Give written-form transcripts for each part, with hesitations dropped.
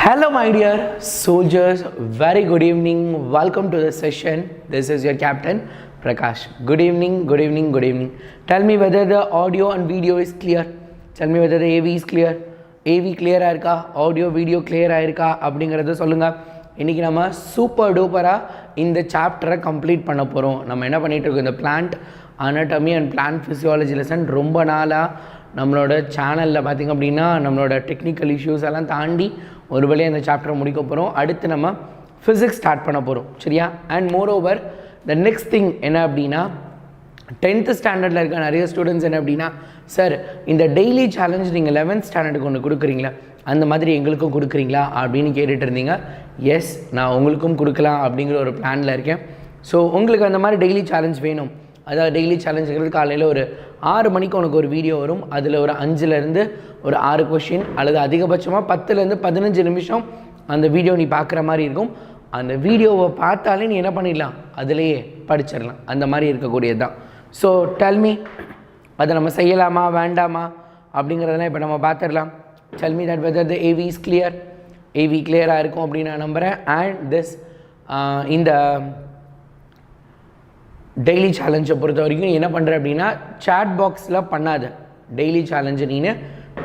Hello my dear soldiers, very good evening, welcome to the session. This is your captain Prakash. Good evening, good evening, good evening. Tell me whether the audio and video is clear. Tell me whether the AV is clear. AV clear ஆயிருக்கா, audio video clear ஆயிருக்கா அப்படிங்கறத சொல்லுங்க. இன்னைக்கு நம்ம super டூப்பரா இந்த சாப்டரை complete பண்ண போறோம். நம்ம என்ன பண்ணிட்டு இருக்கோம், இந்த plant anatomy and plant physiology lesson ரொம்ப நாளா நம்மளோட சேனலில் பார்த்திங்க அப்படின்னா நம்மளோட டெக்னிக்கல் இஷ்யூஸ் எல்லாம் தாண்டி ஒரு வழியாக இந்த சாப்டரை முடிக்க போகிறோம். அடுத்து நம்ம ஃபிசிக்ஸ் ஸ்டார்ட் பண்ண போகிறோம், சரியா? And more over the next thing என்ன அப்படின்னா, 10th ஸ்டாண்டர்டில் இருக்க நிறைய ஸ்டூடெண்ட்ஸ் என்ன அப்படின்னா, சார் இந்த டெய்லி சேலஞ்ச் நீங்கள் 11th ஸ்டாண்டர்டுக்கு ஒன்று கொடுக்குறீங்களா, அந்த மாதிரி எங்களுக்கும் கொடுக்குறீங்களா அப்படின்னு கேட்டுட்டு இருந்தீங்க. எஸ், நான் உங்களுக்கும் கொடுக்கலாம் அப்படிங்கிற ஒரு பிளானில் இருக்கேன். ஸோ உங்களுக்கு அந்த மாதிரி டெய்லி சேலஞ்ச் வேணும், அதாவது டெய்லி சேலஞ்சுங்கிறது காலையில் ஒரு 6 மணிக்கு உனக்கு ஒரு வீடியோ வரும். அதில் ஒரு 5லேருந்து ஒரு 6 கொஷின் அல்லது அதிகபட்சமாக 10லேருந்து 15 நிமிஷம் அந்த வீடியோ நீ பார்க்குற மாதிரி இருக்கும். அந்த வீடியோவை பார்த்தாலே நீ என்ன பண்ணிடலாம், அதிலேயே படிச்சிடலாம். அந்த மாதிரி இருக்கக்கூடியது தான். ஸோ டெல்மி, அதை நம்ம செய்யலாமா வேண்டாமா அப்படிங்கிறதெல்லாம் இப்போ நம்ம பார்த்துடலாம். Tell me that whether the AV is clear. AV கிளியராக இருக்கும் அப்படின்னு நான் நம்புகிறேன். அண்ட் திஸ் இந்த டெய்லி சேலஞ்சை பொறுத்த வரைக்கும் என்ன பண்ணுற அப்படின்னா, சாட் பாக்ஸில் பண்ணாத டெய்லி சேலஞ்சு நீ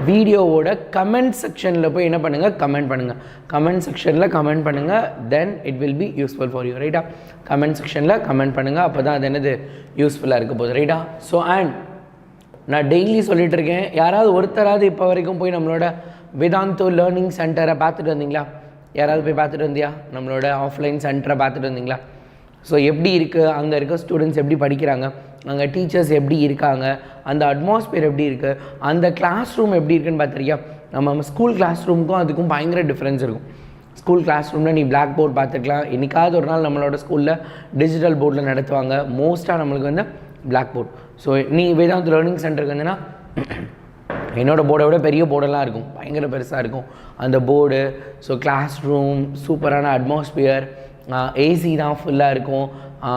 வீடியோவோட கமெண்ட் செக்ஷனில் போய் என்ன பண்ணுங்கள், கமெண்ட் பண்ணுங்கள். கமெண்ட் செக்ஷனில் கமெண்ட் பண்ணுங்கள், then it will be useful for you, ரைட்டா? கமெண்ட் செக்ஷனில் கமெண்ட் பண்ணுங்கள், அப்போ தான் அது என்னது யூஸ்ஃபுல்லாக இருக்க போகுது, ரைட்டா? ஸோ அண்ட் நான் டெய்லி சொல்லிகிட்டு இருக்கேன், யாராவது ஒருத்தராவது இப்போ வரைக்கும் போய் நம்மளோட வேதாந்து லேர்னிங் சென்டரை பார்த்துட்டு வந்தீங்களா? யாராவது போய் பார்த்துட்டு வந்தியா? நம்மளோட ஆஃப்லைன் சென்டரை பார்த்துட்டு வந்தீங்களா? ஸோ எப்படி இருக்குது, அங்கே இருக்க ஸ்டூடெண்ட்ஸ் எப்படி படிக்கிறாங்க, அங்கே டீச்சர்ஸ் எப்படி இருக்காங்க, அந்த அட்மாஸ்பியர் எப்படி இருக்குது, அந்த கிளாஸ் ரூம் எப்படி இருக்குன்னு பார்த்துருக்கியா? நம்ம ஸ்கூல் கிளாஸ் ரூமுக்கும் அதுக்கும் பயங்கர டிஃப்ரென்ஸ் இருக்கும். ஸ்கூல் கிளாஸ் ரூமில் நீ பிளாக் போர்ட் பார்த்துக்கலாம். என்றைக்காவது ஒரு நாள் நம்மளோட ஸ்கூலில் டிஜிட்டல் போர்டில் நடத்துவாங்க. மோஸ்ட்டாக நம்மளுக்கு வந்து பிளாக் போர்ட். ஸோ நீ வேதாந்த் லேர்னிங் சென்டருக்கு வந்தேன்னா என்னோடய போர்டை விட பெரிய போர்டெல்லாம் இருக்கும், பயங்கர பெருசாக இருக்கும் அந்த போர்டு. ஸோ கிளாஸ் ரூம், சூப்பரான அட்மாஸ்பியர், ஏசி தான் ஃபுல்லாக இருக்கும்.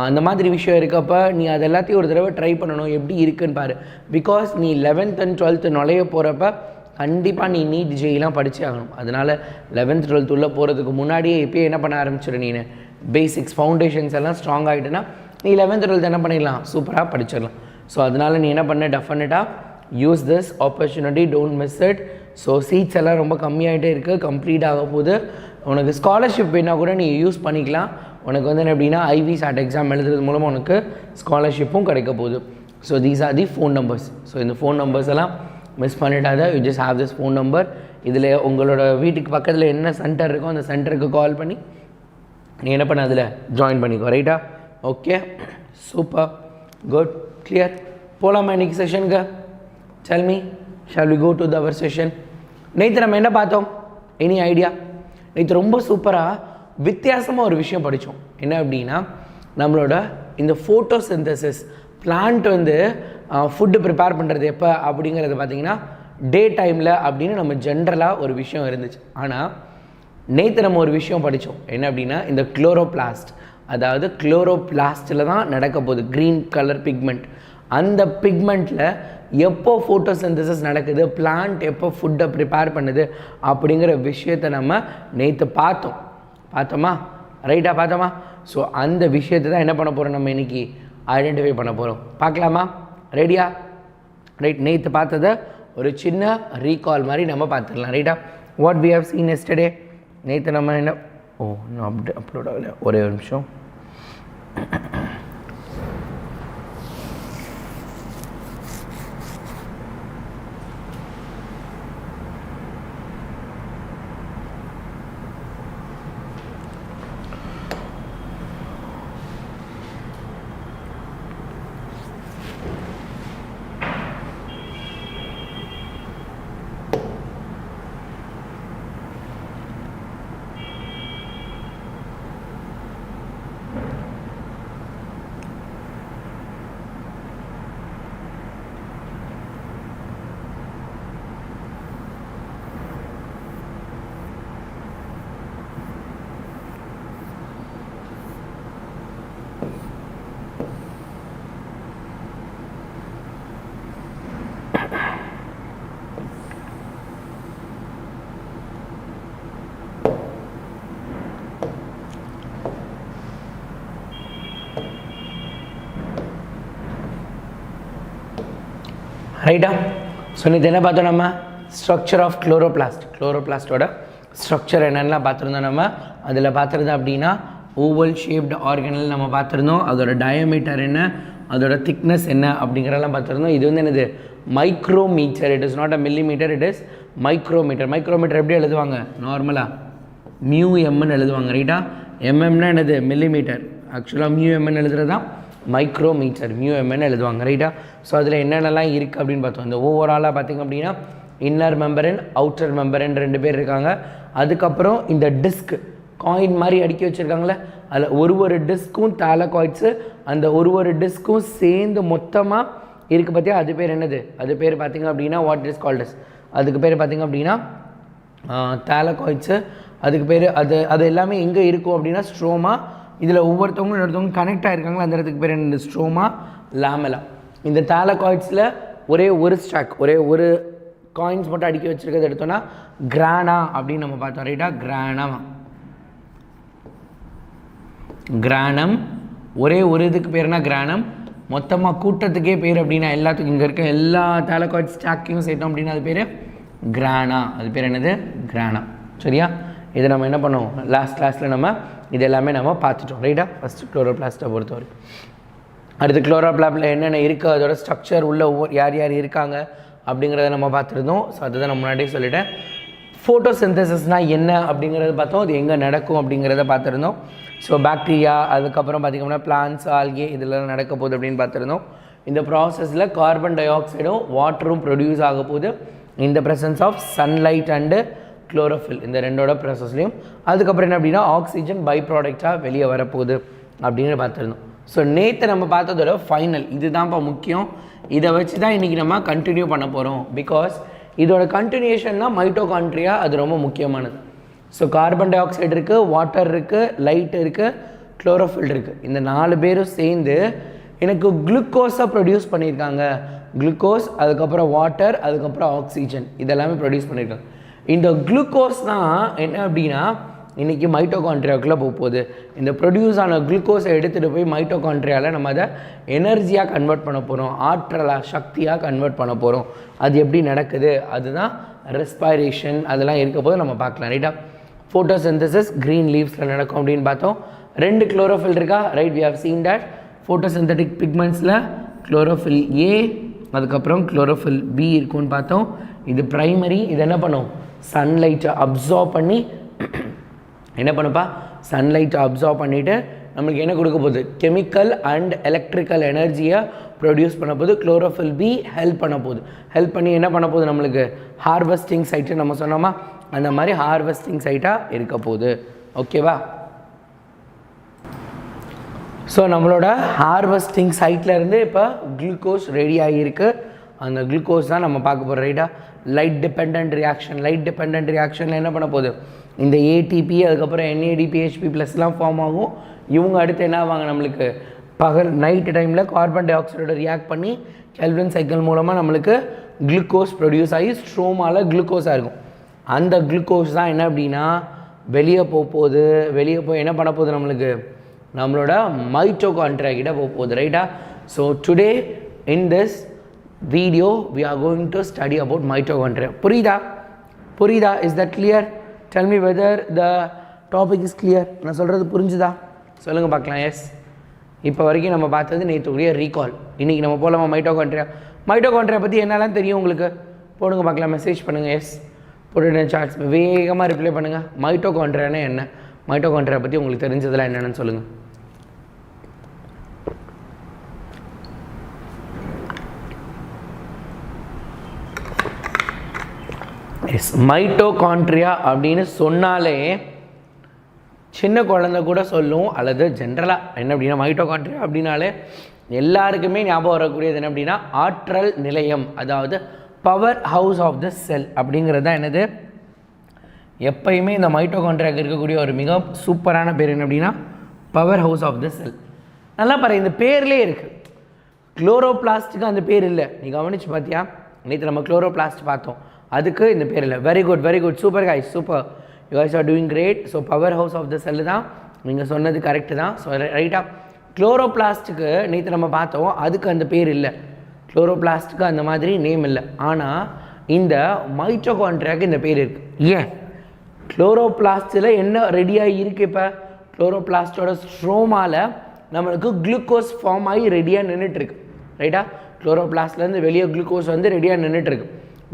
அந்த மாதிரி விஷயம் இருக்கப்போ நீ அது எல்லாத்தையும் ஒரு தடவை ட்ரை பண்ணணும், எப்படி இருக்குன்னு பாரு. பிகாஸ் நீ 11th and 12th நுழைய போகிறப்ப கண்டிப்பாக நீ நீட் ஜெயிலாம் படித்தே ஆகணும். அதனால் 11th 12th உள்ளே போகிறதுக்கு முன்னாடியே இப்போயே என்ன பண்ண ஆரம்பிச்சிடு, நீ பேசிக்ஸ் ஃபவுண்டேஷன்ஸ் எல்லாம் ஸ்ட்ராங் ஆகிட்டுனா நீ 11th 12th என்ன பண்ணிடலாம், சூப்பராக படிச்சிடலாம். ஸோ அதனால் நீ என்ன பண்ண, டெஃபினட்டாக use this opportunity, don't miss it. So seats எல்லாம் ரொம்ப கம்மியாகிட்டே இருக்குது, கம்ப்ளீட் ஆக போகுது. உனக்கு ஸ்காலர்ஷிப் வேணால் கூட நீ யூஸ் பண்ணிக்கலாம். உனக்கு வந்து என்ன எப்படின்னா, ஐவி சாட் எக்ஸாம் எழுதுறது மூலமாக உனக்கு ஸ்காலர்ஷிப்பும் கிடைக்க போகுது. So these are the phone numbers. So இந்த ஃபோன் நம்பர்ஸ் எல்லாம் மிஸ் பண்ணிட்டாத. You just have this phone number. இதில் உங்களோட வீட்டுக்கு பக்கத்தில் என்ன சென்டர் இருக்கோ அந்த சென்டருக்கு கால் பண்ணி நீ என்ன பண்ண, அதில் ஜாயின் பண்ணிக்கோ, ரைட்டா? Okay, super, good, clear. போகலாமா இன்றைக்கி செஷனுக்கு? Tell me, shall we go to the our session? நேற்று நம்ம என்ன பார்த்தோம், எனி ஐடியா? நேற்று ரொம்ப சூப்பராக வித்தியாசமாக ஒரு விஷயம் படித்தோம். என்ன அப்படின்னா, நம்மளோட இந்த ஃபோட்டோசிந்தசிஸ் பிளான்ட் வந்து ஃபுட்டு ப்ரிப்பேர் பண்ணுறது எப்போ அப்படிங்கிறது பார்த்திங்கன்னா டே டைமில் அப்படின்னு நம்ம ஜென்ரலாக ஒரு விஷயம் இருந்துச்சு. ஆனால் நேற்று நம்ம ஒரு விஷயம் படித்தோம். என்ன அப்படின்னா, இந்த குளோரோபிளாஸ்ட், அதாவது குளோரோபிளாஸ்டில் தான் நடக்க போகுது, க்ரீன் கலர் பிக்மெண்ட். அந்த பிக்மெண்ட்டில் எப்போ ஃபோட்டோசிந்தசிஸ் நடக்குது, பிளான்ட் எப்போ ஃபுட்டை ப்ரிப்பேர் பண்ணுது அப்படிங்கிற விஷயத்தை நம்ம நேற்று பார்த்தோமா, ரைட்டாக பார்த்தோமா? ஸோ அந்த விஷயத்தை தான் என்ன பண்ண போகிறோம், நம்ம இன்றைக்கி ஐடென்டிஃபை பண்ண போகிறோம். பார்க்கலாமா? ரெடியா? ரைட், நேற்று பார்த்ததை ஒரு சின்ன ரீகால் மாதிரி நம்ம பார்த்துடலாம், ரைட்டா? What we have seen yesterday. நேற்று நம்ம என்ன, நான் அப்லோட் ஆகலை, ஒரே ஒரு நிமிஷம். ரைட்டா? ஸோ இது என்ன பார்த்தோம் நம்ம? Structure of chloroplast. குளோரோபிளாஸ்டோட ஸ்ட்ரக்சர் என்னென்னலாம் பார்த்துருந்தோம் நம்ம. அதில் பார்த்துருந்தோம் அப்படின்னா ஓவல் ஷேப்டு ஆர்கனல் நம்ம பார்த்துருந்தோம். அதோட டயமீட்டர் என்ன, அதோட திக்னஸ் என்ன அப்படிங்கிறதெல்லாம் பார்த்துருந்தோம். இது வந்து என்னது? Micrometre. It is not a millimetre, it is micrometre. Micrometre எப்படி எழுதுவாங்க? நார்மலாக மியூஎம்னு எழுதுவாங்க. ரைட்டா? எம்எம்னா என்னது? மில்லிமீட்டர். ஆக்சுவலாக மியூஎம்னு எழுதுறது தான் மைக்ரோமீட்டர். மியூஎம்னு எழுதுவாங்க. ரைட்டா? ஸோ அதில் என்னென்னலாம் இருக்குது அப்படின்னு பார்த்தோம். இந்த ஓவராலாக பார்த்திங்க அப்படின்னா இன்னர் மெம்பரன், அவுட்டர் மெம்பரன் 2 பேர் இருக்காங்க. அதுக்கப்புறம் இந்த டிஸ்க் காயின் மாதிரி அடுக்கி வச்சுருக்காங்களே, அதில் ஒரு டிஸ்க்கும் தாலகாய்ட்ஸு, அந்த ஒரு டிஸ்க்கும் சேர்ந்து மொத்தமாக இருக்குது பார்த்தியா, அது பேர் என்னது? அது பேர் பார்த்திங்க அப்படின்னா வாட் இஸ் கால்டஸ், அதுக்கு பேர் பார்த்திங்க அப்படின்னா தாலகாய்ட்ஸு. அதுக்கு பேர் அது எல்லாமே எங்கே இருக்கும் அப்படின்னா ஸ்ட்ரோமா. இதில் ஒவ்வொருத்தவங்க கனெக்ட் ஆகிருக்காங்களா, அந்த இடத்துக்கு பேர் என்னது? ஸ்ட்ரோமா லாமெலா. இந்த தாலகாய்ட்ஸில் ஒரே ஒரு ஸ்டாக், ஒரு காயின்ஸ் மட்டும் அடுக்கி வச்சுருக்கிறது எடுத்தோன்னா கிரானா அப்படின்னு நம்ம பார்த்தோம். ரைட்டா? கிரானம். ஒரு இதுக்கு பேர்னா கிரானம். மொத்தமாக கூட்டத்துக்கே பேர் அப்படின்னா எல்லாத்துக்கும் இங்கே இருக்க எல்லா தாலகாய்ட் ஸ்டாக்கையும் சேர்த்தோம் அப்படின்னா அது பேர் கிரானா. அது பேர் என்னது? கிரானா. சரியா? இதை நம்ம என்ன பண்ணோம்? லாஸ்ட் கிளாஸில் நம்ம இது எல்லாமே நம்ம பார்த்துட்டோம். ரைட்டா? ஃபஸ்ட்டு குளோரோபிளாஸ்ட்டை பொறுத்தவரை. அடுத்து குளோரோபிளாஸ்டில் என்னென்ன இருக்குது, அதோட ஸ்ட்ரக்சர் உள்ள யார் இருக்காங்க அப்படிங்கிறத நம்ம பார்த்துருந்தோம். ஸோ அதுதான் நான் முன்னாடியே சொல்லிட்டேன். ஃபோட்டோசிந்தசிஸ்னால் என்ன அப்படிங்கிறத பார்த்தோம். அது எங்கே நடக்கும் அப்படிங்கிறத பார்த்துருந்தோம். ஸோ பாக்டீரியா, அதுக்கப்புறம் பார்த்திங்கன்னா பிளான்ட்ஸ், ஆல்கே இதெல்லாம் நடக்க போகுது அப்படின்னு பார்த்துருந்தோம். இந்த ப்ராசஸில் கார்பன் டை ஆக்சைடும் வாட்டரும் ப்ரொடியூஸ் ஆக போகுது இந்த presence of sunlight and chlorophyll, இந்த ரெண்டோட ப்ராசஸ்லையும். அதுக்கப்புறம் என்ன அப்படின்னா ஆக்சிஜன் பை ப்ராடக்டாக வெளியே வரப்போகுது அப்படின்னு பார்த்துருந்தோம். ஸோ நேற்று நம்ம பார்த்ததோட ஃபைனல் இதுதான்ப்பா முக்கியம். இதை வச்சு தான் இன்றைக்கி நம்ம கண்டினியூ பண்ண போகிறோம். பிகாஸ் இதோட கண்டினியூஷன்னா மைட்டோகாண்ட்ரியா, அது ரொம்ப முக்கியமானது. ஸோ கார்பன் டை ஆக்சைடு இருக்குது, வாட்டர் இருக்குது, லைட் இருக்குது, குளோரோஃபில் இருக்குது. இந்த 4 பேரும் சேர்ந்து எனக்கு குளுக்கோஸை ப்ரொடியூஸ் பண்ணியிருக்காங்க. குளுக்கோஸ், அதுக்கப்புறம் வாட்டர், அதுக்கப்புறம் ஆக்சிஜன், இதெல்லாமே ப்ரொடியூஸ் பண்ணியிருக்காங்க. இந்த குளுக்கோஸ் தான் என்ன அப்படின்னா இன்றைக்கி மைட்டோகாண்ட்ரியாவுக்குள்ளே போகுது. இந்த ப்ரொடியூஸ் ஆன குளுக்கோஸை எடுத்துகிட்டு போய் மைட்டோகாண்ட்ரியாவில் நம்ம அதை எனர்ஜியாக கன்வெர்ட் பண்ண போகிறோம், ஆற்றலாக சக்தியாக கன்வெர்ட் பண்ண போகிறோம். அது எப்படி நடக்குது, அதுதான் ரெஸ்பிரேஷன், அதெல்லாம் இருக்க போது நம்ம பார்க்கலாம். ரைட்டா? ஃபோட்டோசிந்தசிஸ் க்ரீன் லீவ்ஸில் நடக்கும் அப்படின்னு பார்த்தோம். 2 குளோரோஃபில் இருக்கா? Right, we have seen that. Photosynthetic பிக்மெண்ட்ஸில் குளோரோஃபில் ஏ, அதுக்கப்புறம் குளோரோஃபில் பி இருக்குன்னு பார்த்தோம். இது ப்ரைமரி. இது என்ன பண்ணும்? சன்லைட்டை அப்சார்ப் பண்ணி என்ன பண்ணுப்பா? சன்லைட்டை அப்சார்ப் பண்ணிவிட்டு நம்மளுக்கு என்ன கொடுக்க போகுது? கெமிக்கல் அண்ட் எலக்ட்ரிக்கல் எனர்ஜியை ப்ரொடியூஸ் பண்ண போகுது. குளோரோஃபில் பி ஹெல்ப் பண்ண போகுது. ஹெல்ப் பண்ணி என்ன பண்ண போகுது? நம்மளுக்கு ஹார்வெஸ்டிங் சைட்டு நம்ம சொன்னோமா, அந்த மாதிரி ஹார்வெஸ்டிங் சைட்டாக இருக்க போகுது. ஓகேவா? ஸோ நம்மளோட ஹார்வெஸ்டிங் சைட்லேருந்து இப்போ குளுக்கோஸ் ரெடி ஆகியிருக்கு. அந்த குளுக்கோஸ் தான் நம்ம பார்க்க போகிறோம். ரைட்டா? Light depend reaction. Light depend ரியாக்ஷனில் என்ன பண்ண போகுது? இந்த ஏடிபி, அதுக்கப்புறம் NADPHP ப்ளஸ்லாம் ஃபார்ம் ஆகும். இவங்க அடுத்து என்ன ஆவாங்க? நம்மளுக்கு நைட்டு டைமில் கார்பன் டை ஆக்சைடோட ரியாக்ட் பண்ணி கெல்வின் சைக்கிள் மூலமாக நம்மளுக்கு குளுக்கோஸ் ப்ரொடியூஸ் ஆகி ஸ்ட்ரோமாவில் குளுக்கோஸாக இருக்கும். அந்த குளுக்கோஸ் தான் என்ன அப்படின்னா வெளியே போகுது. வெளியே போய் என்ன பண்ண போகுது? நம்மளோட மைட்டோகாண்ட்ரியா கிட்ட போகுது. ரைட்டா? So today in this video we are going to study about mitochondria. புரியுதா? Is that clear? Tell me whether the topic is clear. நான் சொல்கிறது புரிஞ்சுதா? சொல்லுங்கள் பார்க்கலாம். எஸ். இப்போ வரைக்கும் நம்ம பார்த்தது நேற்றுடைய ரீகால். இன்றைக்கி நம்ம போகலாமா மைட்டோகாண்ட்ரியா பற்றி என்னெல்லாம் தெரியும் உங்களுக்கு? போடுங்க பார்க்கலாம், மெசேஜ் பண்ணுங்கள். எஸ் போட்டு சார்ட்ஸ் வேகமாக ரிப்ளை பண்ணுங்கள். மைட்டோகாண்ட்ரியானா என்ன, மைட்டோகாண்ட்ரியா பற்றி உங்களுக்கு தெரிஞ்சதெல்லாம் என்னென்னு சொல்லுங்கள். எஸ், மைட்டோகாண்ட்ரியா அப்படின்னு சொன்னாலே சின்ன குழந்தை கூட சொல்லும், அல்லது ஜென்ரலாக என்ன அப்படின்னா மைட்டோகாண்ட்ரியா அப்படின்னாலே எல்லாருக்குமே ஞாபகம் வரக்கூடியது என்ன அப்படின்னா ஆற்றல் நிலையம், அதாவது பவர் ஹவுஸ் ஆஃப் த செல் அப்படிங்கிறது தான் என்னது. எப்பயுமே இந்த மைட்டோகாண்ட்ரியாவுக்கு இருக்கக்கூடிய ஒரு மிக சூப்பரான பேர் என்ன அப்படின்னா பவர் ஹவுஸ் ஆஃப் த செல். நல்லா பாரு, இந்த பேர்லேயே இருக்குது. குளோரோபிளாஸ்ட்டுக்கு அந்த பேர் இல்லை. நீ கவனிச்சு பார்த்தியா? நேற்று நம்ம குளோரோபிளாஸ்ட் பார்த்தோம், அதுக்கு இந்த பேர் இல்லை. Very good, super guys, super, you guys are doing great. So power house of the cell தான் நீங்கள் சொன்னது கரெக்டு தான். ஸோ ரைட்டாக குளோரோபிளாஸ்ட்டுக்கு நேற்று நம்ம பார்த்தோம், அதுக்கு அந்த பேர் இல்லை. குளோரோபிளாஸ்ட்டுக்கு அந்த மாதிரி நேம் இல்லை. ஆனால் இந்த மைட்டோகாண்ட்ரியாவுக்கு இந்த பேர் இருக்குது. ஏன்? குளோரோபிளாஸ்ட்டில் என்ன ரெடியாக இருக்குது? இப்போ குளோரோபிளாஸ்டோட ஸ்ட்ரோமாவில் நம்மளுக்கு குளுக்கோஸ் ஃபார்ம் ஆகி ரெடியாக நின்றுட்டுருக்கு. ரைட்டா? குளோரோபிளாஸ்ட்லேருந்து வெளியே குளுக்கோஸ் வந்து ரெடியாக நின்றுட்டுருக்கு.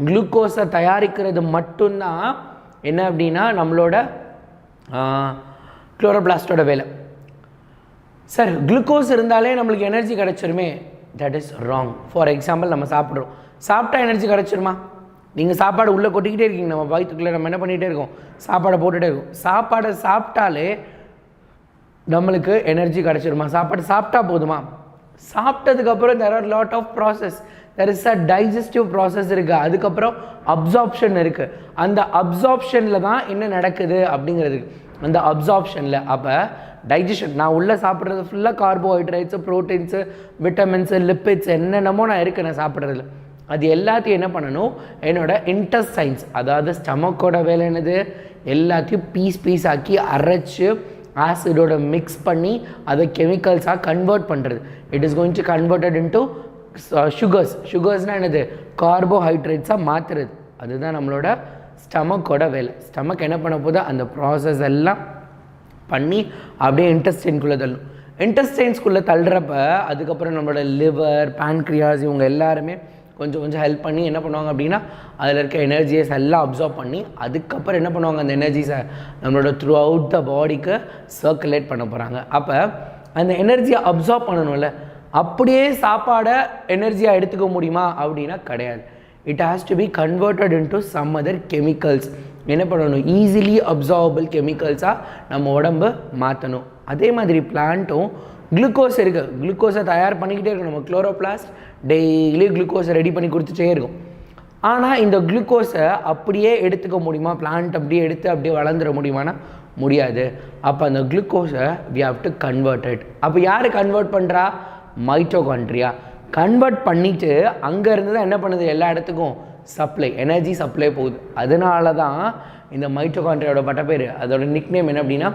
குளுக்கோஸை தயாரிக்கிறது மட்டும்தான் என்ன அப்படின்னா நம்மளோட குளோரோபிளாஸ்டோட வேலை. சார் குளுக்கோஸ் இருந்தாலே நம்மளுக்கு எனர்ஜி கிடச்சிருமே? That is wrong. For example, நம்ம சாப்பிட்றோம், சாப்பிட்டா எனர்ஜி கிடச்சிருமா? நீங்கள் சாப்பாடு உள்ளே கொட்டிக்கிட்டே இருக்கீங்க, நம்ம வயிற்றுக்குள்ளே நம்ம என்ன பண்ணிகிட்டே இருக்கோம்? சாப்பாடை போட்டுகிட்டே இருக்கோம். சாப்பாடை சாப்பிட்டாலே நம்மளுக்கு எனர்ஜி கிடச்சிருமா? சாப்பாடு சாப்பிட்டா போதுமா? சாப்பிட்டதுக்கப்புறம் there are lot of process. there is a digestive process இருக்குது. அதுக்கப்புறம் அப்சார்ப்ஷன் இருக்குது. அந்த அப்சார்ப்ஷனில் தான் என்ன நடக்குது அப்படிங்கிறதுக்கு, அந்த அப்சார்ப்ஷனில் அப்போ டைஜஷன், நான் உள்ளே சாப்பிட்றது ஃபுல்லாக கார்போஹைட்ரேட்ஸு, ப்ரோட்டீன்ஸு, விட்டமின்ஸு, லிப்பிட்ஸ் என்னென்னமோ நான் இருக்குது நான் சாப்பிட்றதுல. அது எல்லாத்தையும் என்ன பண்ணணும்? என்னோட இன்டெஸ்டைன்ஸ், அதாவது ஸ்டமக்கோட வேலை என்னது? எல்லாத்தையும் பீஸ் ஆக்கி அரைச்சி ஆசிடோட மிக்ஸ் பண்ணி அதை கெமிக்கல்ஸாக கன்வெர்ட் பண்ணுறது. It is going to converted into சுகர்ஸ்னால் என்னது? கார்போஹைட்ரேட்ஸாக மாற்றுறது. அதுதான் நம்மளோட ஸ்டமக்கோட வேலை. ஸ்டமக் என்ன பண்ண போதோ அந்த ப்ராசஸ் எல்லாம் பண்ணி அப்படியே இன்டெஸ்டைன்குள்ளே தள்ளும். இன்டெஸ்டைன்ஸ்குள்ளே தள்ளுறப்ப அதுக்கப்புறம் நம்மளோட லிவர், பேன்க்ரியாஸ் இவங்க எல்லாருமே கொஞ்சம் ஹெல்ப் பண்ணி என்ன பண்ணுவாங்க அப்படின்னா அதில் இருக்க எனர்ஜியஸ் எல்லாம் அப்சார்ப் பண்ணி அதுக்கப்புறம் என்ன பண்ணுவாங்க? அந்த எனர்ஜிஸை நம்மளோட த்ரூ அவுட் த பாடிக்கு சர்க்குலேட் பண்ண போகிறாங்க. அப்போ அந்த எனர்ஜியை அப்சார்ப் பண்ணணும்ல, அப்படியே சாப்பாடை எனர்ஜியாக எடுத்துக்க முடியுமா அப்படின்னா கிடையாது. It has to be converted into some other கெமிக்கல்ஸ். என்ன பண்ணணும்? ஈஸிலி அப்சார்பபிள் கெமிக்கல்ஸாக நம்ம உடம்பு மாற்றணும். அதே மாதிரி பிளான்ட்டும் குளுக்கோஸ் இருக்குது, குளுக்கோஸை தயார் பண்ணிக்கிட்டே இருக்கும். நம்ம குளோரோபிளாஸ்ட் டெய்லி குளுக்கோஸை ரெடி பண்ணி கொடுத்துட்டே இருக்கும். ஆனால் இந்த குளுக்கோஸை அப்படியே எடுத்துக்க முடியுமா? பிளான்ட் அப்படியே எடுத்து அப்படியே வளர்ந்துட முடியுமானா முடியாது. அப்போ அந்த குளுக்கோஸை வி ஹாவ் டு கன்வெர்டட். அப்போ யார் கன்வெர்ட் பண்ணுறா? மைட்டோகாண்ட்ரியா. கன்வெர்ட் பண்ணிவிட்டு அங்கேருந்து தான் என்ன பண்ணுது? எல்லா இடத்துக்கும் சப்ளை, எனர்ஜி சப்ளை போகுது. அதனால தான் இந்த மைட்டோகாண்ட்ரியாவோட பட்டப்பேர், அதோட நிக்நேம் என்ன அப்படின்னா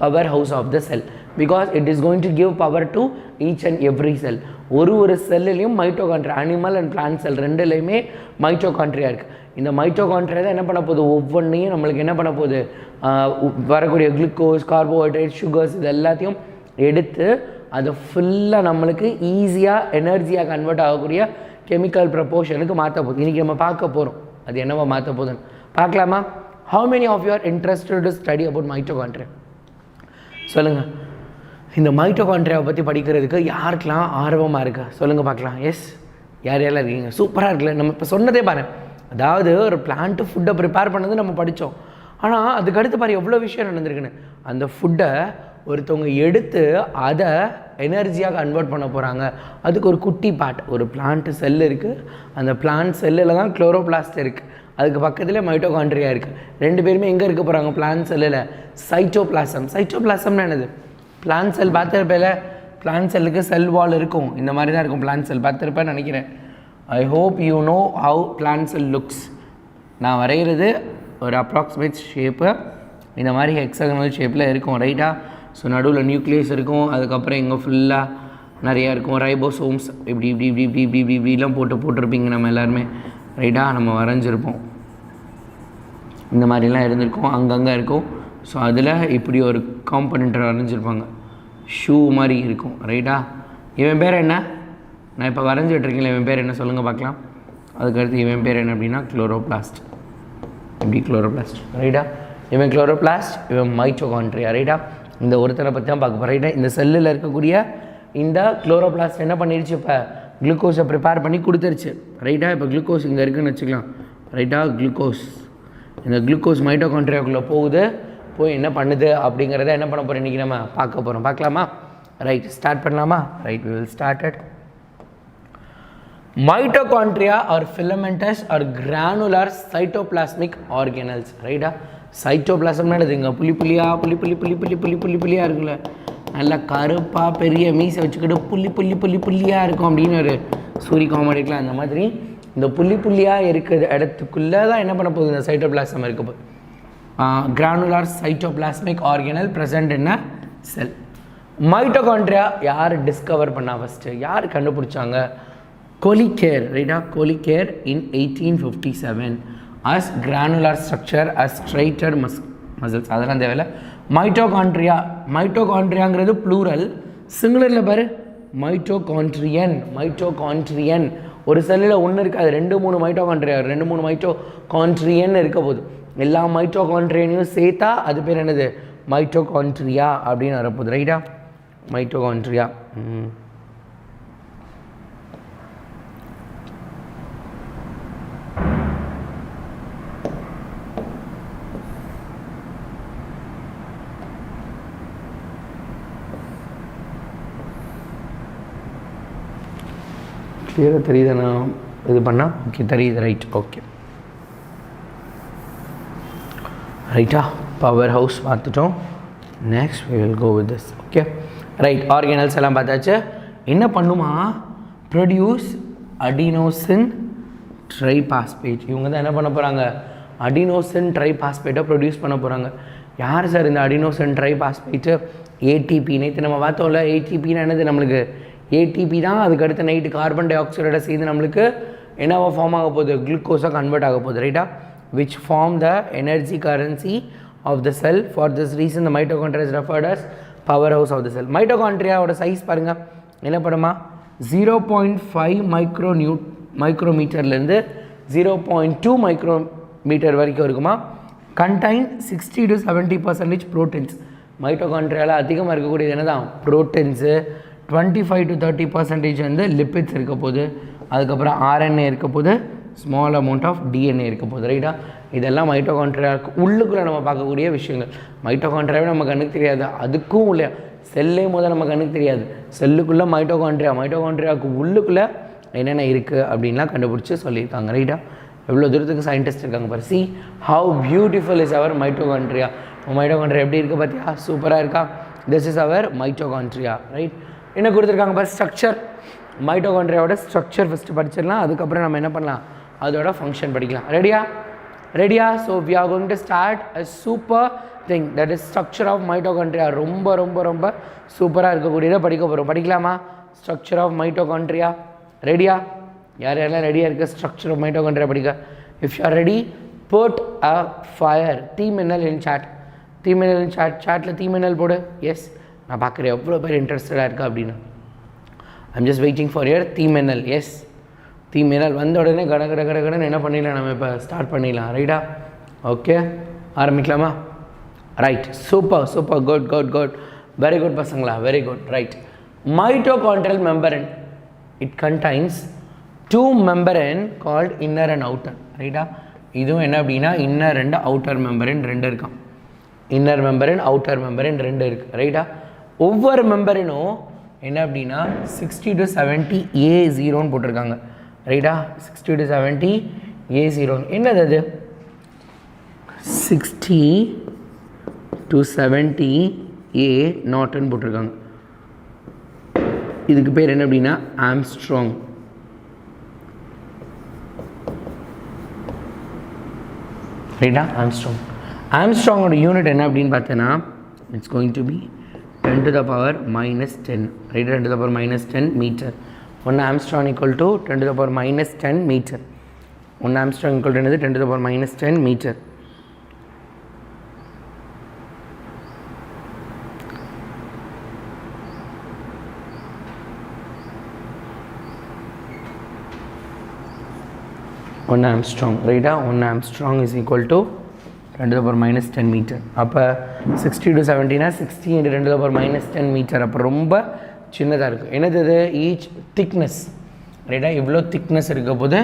power house of the cell. Because it is going to give power to each and every cell. ஒரு செல்லுலேயும் mitochondria, animal and plant cell ரெண்டுலேயுமே மைட்டோகாண்ட்ரியா இருக்குது. இந்த மைட்டோகாண்ட்ரியா தான் என்ன பண்ண போகுது? ஒவ்வொன்றையும் நம்மளுக்கு என்ன பண்ண போகுது? வரக்கூடிய குளுக்கோஸ், கார்போஹைட்ரேட், சுகர்ஸ் இது எல்லாத்தையும் எடுத்து அதை ஃபுல்லாக நம்மளுக்கு ஈஸியாக எனர்ஜியாக கன்வெர்ட் ஆகக்கூடிய கெமிக்கல் ப்ரப்போர்ஷனுக்கு மாற்ற போகுது. இன்றைக்கி நம்ம பார்க்க போகிறோம் அது என்னவோ மாற்ற போகுதுன்னு. பார்க்கலாமா? How many of you are interested to study about mitochondria? சொல்லுங்கள். இந்த மைட்டோகாண்ட்ரியாவை பற்றி படிக்கிறதுக்கு யாருக்கெல்லாம் ஆர்வமாக இருக்கா? சொல்லுங்கள் பார்க்கலாம். எஸ், யாரெல்லாம் இருக்கீங்க? சூப்பராக இருக்குல்ல. நம்ம இப்போ சொன்னதே பாரு, அதாவது ஒரு பிளான்ட்டு ஃபுட்டை ப்ரிப்பேர் பண்ணது நம்ம படித்தோம். ஆனால் அதுக்கடுத்து பாரு எவ்வளோ விஷயம் நடந்திருக்குன்னு. அந்த ஃபுட்டை ஒருத்தவங்க எடுத்து அதை எனர்ஜியாக கன்வெர்ட் பண்ண போகிறாங்க. அதுக்கு ஒரு குட்டி பார்ட், ஒரு பிளான்ட்டு செல் இருக்குது. அந்த பிளான்ட் செல்லில் தான் குளோரோபிளாஸ்ட் இருக்குது. அதுக்கு பக்கத்தில் மைட்டோகாண்ட்ரியா இருக்குது. ரெண்டு பேருமே எங்கே இருக்க போகிறாங்க? பிளான்ட் செல்லில். சைட்டோபிளாசம். சைட்டோபிளாசம்னா என்னது? பிளான்ட் செல் பார்த்துருப்பேல, பிளான்ட் செல்லுக்கு செல் வால் இருக்கும். இந்த மாதிரி தான் இருக்கும் பிளான்ட் செல். பார்த்துருப்பேன்னு நினைக்கிறேன். I hope you know how plant cell looks. நான் வரைகிறது ஒரு அப்ராக்சிமேட் ஷேப்பு இந்த மாதிரி ஹெக்ஸாகனல் ஷேப்பில் இருக்கும். ரைட்டா? ஸோ நடுவில் நியூக்ளியஸ் இருக்கும். அதுக்கப்புறம் இங்கே ஃபுல்லாக நிறையா இருக்கும் ரைபோசோம்ஸ். இப்படி இப்படி இப்படி இப்படி இப்படி இப்படி இப்படிலாம் போட்டிருப்பீங்க நம்ம எல்லாருமே. ரைட்டா? நம்ம வரைஞ்சிருப்போம். இந்த மாதிரிலாம் இருந்திருக்கும், அங்கங்கே இருக்கும். ஸோ அதில் இப்படி ஒரு காம்பனண்ட்டை வரைஞ்சிருப்பாங்க, ஷூ மாதிரி இருக்கும். ரைட்டா? இவன் பேர் என்ன? நான் இப்போ வரைஞ்சிட்ருக்கேன். இவன் பேர் என்ன சொல்லுங்கள் பார்க்கலாம். அதுக்கடுத்து இவன் பேர் என்ன அப்படின்னா குளோரோபிளாஸ்ட். இப்படி குளோரோபிளாஸ்ட். ரைட்டா? இவன் குளோரோபிளாஸ்ட், இவன் மைட்டோகாண்ட்ரியா. ரைட்டா? இந்த ஒருத்தரை பற்றி தான் பார்க்க போகிறேன். ரைட்டா? இந்த செல்லில் இருக்கக்கூடிய இந்த குளோரோபிளாஸ்ட் என்ன பண்ணிடுச்சு? இப்போ குளுக்கோஸை ப்ரிப்பேர் பண்ணி கொடுத்துருச்சு. ரைட்டா? இப்போ குளுக்கோஸ் இங்கே இருக்குதுன்னு வச்சுக்கலாம். ரைட்டா? குளுக்கோஸ், இந்த குளுக்கோஸ் மைட்டோகாண்ட்ரியாக்குள்ளே போகுது. போய் என்ன பண்ணுது அப்படிங்கிறத என்ன பண்ண போகிறோம் இன்றைக்கி நம்ம பார்க்க போகிறோம். பார்க்கலாமா? ரைட், ஸ்டார்ட் பண்ணலாமா? Right, we will start it. Mitochondria are filamentous or granular cytoplasmic organelles. ரைட்டா? சைட்டோபிளாசம்னா இதுங்க புள்ளி புள்ளியாக இருக்குல்ல, நல்லா கருப்பாக பெரிய மீசை வச்சுக்கிட்டு புள்ளியாக இருக்கும் அப்படின்னு ஒரு சூரிய காமெடிக்கலாம். அந்த மாதிரி இந்த புள்ளியாக இருக்கிற இடத்துக்குள்ளே தான் என்ன பண்ண போகுது? இந்த சைட்டோபிளாசம் இருக்க போகுது. Granular cytoplasmic organelle present in a sell. Mitochondria யார் டிஸ்கவர் பண்ணா? ஃபஸ்ட்டு யார் கண்டுபிடிச்சாங்க? 𝐂𝐞𝐳𝐐, right? 𝐂𝐞𝐳𝐐 in 1857 as granular structure as striated muscles. அதெல்லாம் தேவையில்ல. மைட்டோகாண்ட்ரியா, மைட்டோகாண்ட்ரியாங்கிறது ப்ளூரல், சிங்குலரில் பாரு மைட்டோகாண்ட்ரியன், மைட்டோகாண்ட்ரியன். ஒரு செல்லில் ஒன்று இருக்காது, 2-3 மைட்டோகாண்ட்ரியா, 2-3 மைட்டோகாண்ட்ரியன் இருக்க போகுது. எல்லா மைட்டோகாண்ட்ரியனையும் சேர்த்தா அது பேர் என்னது? மைட்டோகாண்ட்ரியா அப்படின்னு வரப்போகுது, ரைட்டா? மைட்டோகாண்ட்ரியா. கிளியராக தெரியுது, நான் இது பண்ணால் ஓகே தெரியுது, ரைட்? ஓகே ரைட்டா, பவர் ஹவுஸ் பார்த்துட்டோம். Next we will go with this. Okay right, organelles எல்லாம் பார்த்தாச்சு. என்ன பண்ணுமா? Produce adenosine triphosphate. இவங்க தான் என்ன பண்ண போகிறாங்க? அடினோசின் ட்ரைபாஸ்பேட்டை ப்ரொடியூஸ் பண்ண போகிறாங்க. யார் சார் இந்த அடினோசின் ட்ரைபாஸ்பேட்டு? ஏடிபி. நேற்று நம்ம பார்த்தோம்ல, ஏடிபின்னா என்னது? நம்மளுக்கு ஏடிபி தான். அதுக்கடுத்து நைட்டு கார்பன் டை ஆக்சைடோட சேர்ந்து நம்மளுக்கு என்னவா ஃபார்ம் ஆக போகுது? குளுக்கோஸாக கன்வெர்ட் ஆக போகுது, ரைட்டா? which form the energy currency of the cell. For this reason the mitochondria is referred as powerhouse of the cell. mitochondria ஓட சைஸ் பாருங்க, என்ன பண்ணுமா? 0.5 மைக்ரோமீட்டர்லேருந்து 0.2 மைக்ரோமீட்டர் வரைக்கும் இருக்குமா. contain 60 to 70% proteins. மைட்டோகாண்ட்ரியாவில் அதிகமாக இருக்கக்கூடியது என்ன தான்? ப்ரோட்டீன்ஸு. 25 to 30% வந்து லிப்பிட்ஸ் இருக்க போகுது. அதுக்கப்புறம் ஆர்என்ஏ இருக்க போது, ஸ்மால் அமௌண்ட் ஆஃப் டிஎன்ஏ இருக்க போகுது, ரைட்டா? இதெல்லாம் மைட்டோகாண்ட்ரியாவுக்கு உள்ளுக்குள்ளே நம்ம பார்க்கக்கூடிய விஷயங்கள். மைட்டோகாண்ட்ரியாவே நம்ம கண்ணுக்கு தெரியாது, அதுக்கும் உள்ள செல்லே முதல் நம்ம கண்ணுக்கு தெரியாது. செல்லுக்குள்ளே மைட்டோகாண்ட்ரியா, மைட்டோகாண்ட்ரியாவுக்கு உள்ளுக்குள்ளே என்னென்ன இருக்குது அப்படின்லாம் கண்டுபிடிச்சி சொல்லியிருக்காங்க, ரைட்டா? எவ்வளோ தூரத்துக்கு சயின்டிஸ்ட் இருக்காங்க பாரு. See how beautiful is our mitochondria. Mitochondria எப்படி இருக்குது பார்த்தியா? சூப்பராக இருக்கா? This is our mitochondria, right? என்ன கொடுத்துருக்காங்க பாரு? ஸ்ட்ரக்சர். மைட்டோகாண்ட்ரியாவோட ஸ்ட்ரக்சர் ஃபஸ்ட்டு படிச்சிடலாம், அதுக்கப்புறம் நம்ம என்ன பண்ணலாம்? அதோட ஃபங்க்ஷன் படிக்கலாம். ரெடியா? So we are going to start a super thing, that is structure of mitochondria. ரொம்ப ரொம்ப ரொம்ப சூப்பராக இருக்கக்கூடியதை படிக்க போகிறோம். படிக்கலாமா? Structure of mitochondria. ரெடியா? யாரெல்லாம் ரெடியாக இருக்க ஸ்ட்ரக்சர் ஆஃப் மைட்டோகாண்ட்ரியா படிக்க? If you are ready, put a fire தீமின்னல் இன் சாட். தீமின்னல் இன் சாட்டில் தீமின்னல் போடு. எஸ், நான் பார்க்குறேன் எவ்வளோ பேர் இன்ட்ரெஸ்டடாக இருக்கா அப்படின்னு. I'm just waiting for your தீமின்னல். எஸ், தீமின்னல் வந்த உடனே கடன்னு என்ன பண்ணிடலாம்? நம்ம இப்போ ஸ்டார்ட் பண்ணிடலாம், ரைட்டா? ஓகே, ஆரம்பிக்கலாமா? Right, super, good, very good பசங்களா, very good, right. Mitochondrial membrane, it contains 2 membrane called inner and outer, ரைட்டா? இதுவும் என்ன அப்படின்னா இன்னர் அண்ட் அவுட்டர் மெம்பரன் 2 இருக்கான். இன்னர் மெம்பரன், அவுட்டர் மெம்பரன் 2 இருக்குது, ரைட்டா? ஒவ்வொரு மெம்பரனும் என்ன அப்படின்னா 60 to 70 A0ன்னு போட்டிருக்காங்க, ரைட்டா? 60 to 70 A0. என்னது அது? 60 to 70 A0ன்னு போட்டிருக்காங்க. இதுக்கு பேர் என்ன அப்படின்னா ஆம்ஸ்ட்ராங். ரைட்டா? ஆம்ஸ்ட்ராங்கோட யூனிட் என்ன அப்படின்னு பார்த்தேன்னா, it's going to be 10 to the power minus 10, right? 10 to the power minus 10 meter. 1 Armstrong equal to 10 to the power minus 10 meter. 1 Armstrong equal to 10 to the power minus 10 meter. One Armstrong, right? 1 Armstrong is equal to 10 to the power minus 10 meter. அப்போ 60 to 70 னா 60 into 10 to the power minus 10 meter. அப்போ ரொம்ப சின்னதாக இருக்குது. என்னது? Each thickness, ரைட்டா? இவ்வளோ thickness இருக்க போது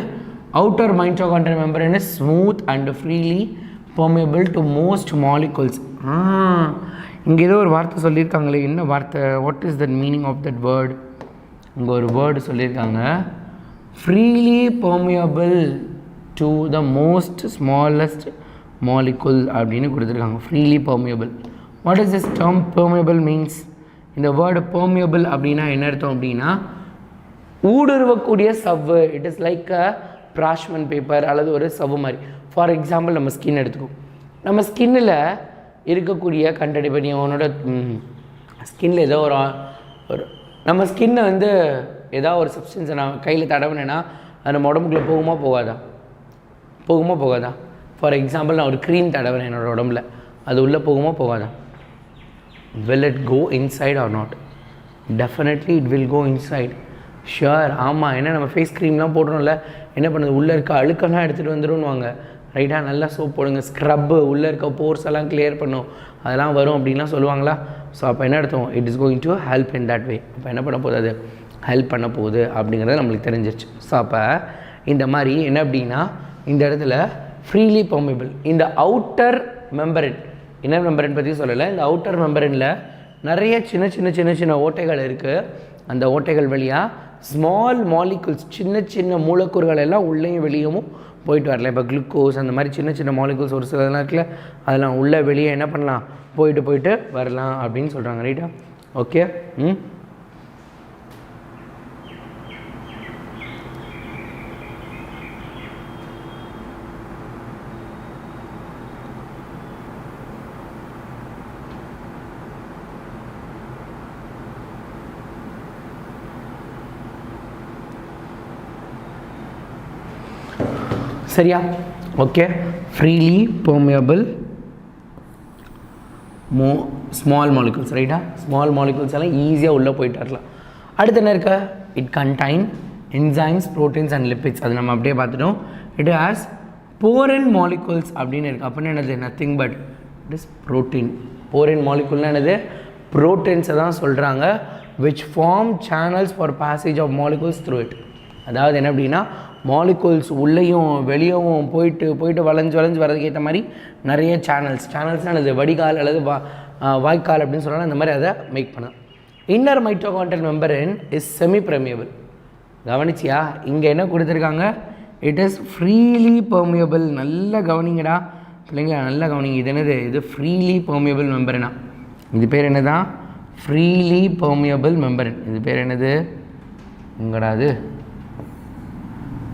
outer mitochondrial membrane is smooth and freely permeable to most molecules. இங்கே ஏதோ ஒரு வார்த்தை சொல்லியிருக்காங்களே, என்ன வார்த்தை? What is that meaning of that word? இங்கே ஒரு வேர்டு சொல்லியிருக்காங்க, freely permeable to the most smallest molecule அப்படின்னு கொடுத்துருக்காங்க. Freely permeable. What is this term permeable means? இந்த வேர்டு பெர்மியபிள் அப்படின்னா என்ன அர்த்தம் அப்படின்னா ஊடுருவக்கூடிய சவ்வு. It is like a parchment paper அல்லது ஒரு சவ்வு மாதிரி. ஃபார் எக்ஸாம்பிள் நம்ம ஸ்கின் எடுத்துக்கோ. நம்ம ஸ்கின்னில் இருக்கக்கூடிய கண்டென்ட், இப்போ நீ உன்னோட ஸ்கின்னில் ஏதோ ஒரு நம்ம ஸ்கின்னை வந்து ஏதாவது ஒரு சப்ஸ்டன்ஸை நான் கையில் தடவினேன்னா அது நம்ம உடம்புக்குள்ளே போகுமா போகாதா? ஃபார் எக்ஸாம்பிள் நான் ஒரு க்ரீம் தடவினேன் என்னோடய உடம்புல, அது உள்ளே போகாதா? will it go inside or not? definitely it will go inside. Sure. ஆமாம். ஏன்னா நம்ம ஃபேஸ் க்ரீம்லாம் போடுறோம்ல, என்ன பண்ணுது, உள்ளே இருக்க அழுக்கெல்லாம் எடுத்துகிட்டு வந்துடும்னுவாங்க. ரைட்டாக நல்லா சோப் போடுங்க, ஸ்க்ரப்பு உள்ளே இருக்க போர்ஸ் எல்லாம் கிளியர் பண்ணும், அதெல்லாம் வரும் அப்படின்லாம் சொல்லுவாங்களா. ஸோ அப்போ என்ன அர்த்தம், it is going to help in that way. அப்போ என்ன பண்ண போகுது, அது ஹெல்ப் பண்ண போகுது அப்படிங்கிறது நம்மளுக்கு தெரிஞ்சிருச்சு. ஸோ அப்போ இந்த மாதிரி என்ன அப்படின்னா இந்த இடத்துல ஃப்ரீலி பெர்மியபிள். இந்த அவுட்டர் மெம்பரன், இன்னர் மெம்பரன் பற்றி சொல்லலை, இந்த அவுட்டர் மெம்பரனில் நிறைய சின்ன ஓட்டைகள் இருக்குது. அந்த ஓட்டைகள் வழியாக ஸ்மால் மாலிகுல்ஸ், சின்ன மூலக்கூறுகள் எல்லாம் உள்ளேயும் வெளியவும் போயிட்டு வரலாம். இப்போ குளுக்கோஸ் அந்த மாதிரி சின்ன மாலிகுல்ஸ் ஒரு சிலதெல்லாம் இருக்குல்ல, அதெல்லாம் உள்ளே வெளியே என்ன பண்ணலாம், போயிட்டு வரலாம் அப்படின்னு சொல்கிறாங்க. ரைட்டா? ஓகே. சரியா? Okay. Freely permeable small molecules. ரைட்டா? ஸ்மால் மாலிகுல்ஸ் எல்லாம் ஈஸியாக உள்ளே போயிட்டு வரலாம். அடுத்து என்ன இருக்க, it contain enzymes, proteins and lipids. அது நம்ம அப்படியே பார்த்துட்டோம். இட் ஹாஸ் போரன் மாலிகுல்ஸ் அப்படின்னு இருக்குது. அப்படின்னு என்னது, nothing but it is protein. Porin மாலிகுல்னால் என்னது, ப்ரோட்டீன்ஸை தான் சொல்கிறாங்க. which form channels for passage of molecules through it. அதாவது என்ன அப்படின்னா மாலிகூல்ஸ் உள்ளேயும் வெளியவும் போயிட்டு வளைஞ்சு வரதுக்கு ஏற்ற மாதிரி நிறைய சேனல்ஸ்னால் அது வடிகால் அல்லது வாய்க்கால் அப்படின்னு சொல்லலாம். இந்த மாதிரி அதை மேக் பண்ணலாம். Inner mitochondrial membrane is semi permeable. கவனிச்சியா? இங்கே என்ன கொடுத்துருக்காங்க, இட் இஸ் ஃப்ரீலி பெர்மியபிள். நல்லா கவனிங்கடா பிள்ளைங்களா, நல்லா கவனிங்க. இது என்னது, இது ஃப்ரீலி பெர்மியபிள் மெம்பரேனா. இது பேர் என்ன தான், ஃப்ரீலி பெர்மியபிள் மெம்பரேன். இது பேர் என்னது, உங்கடா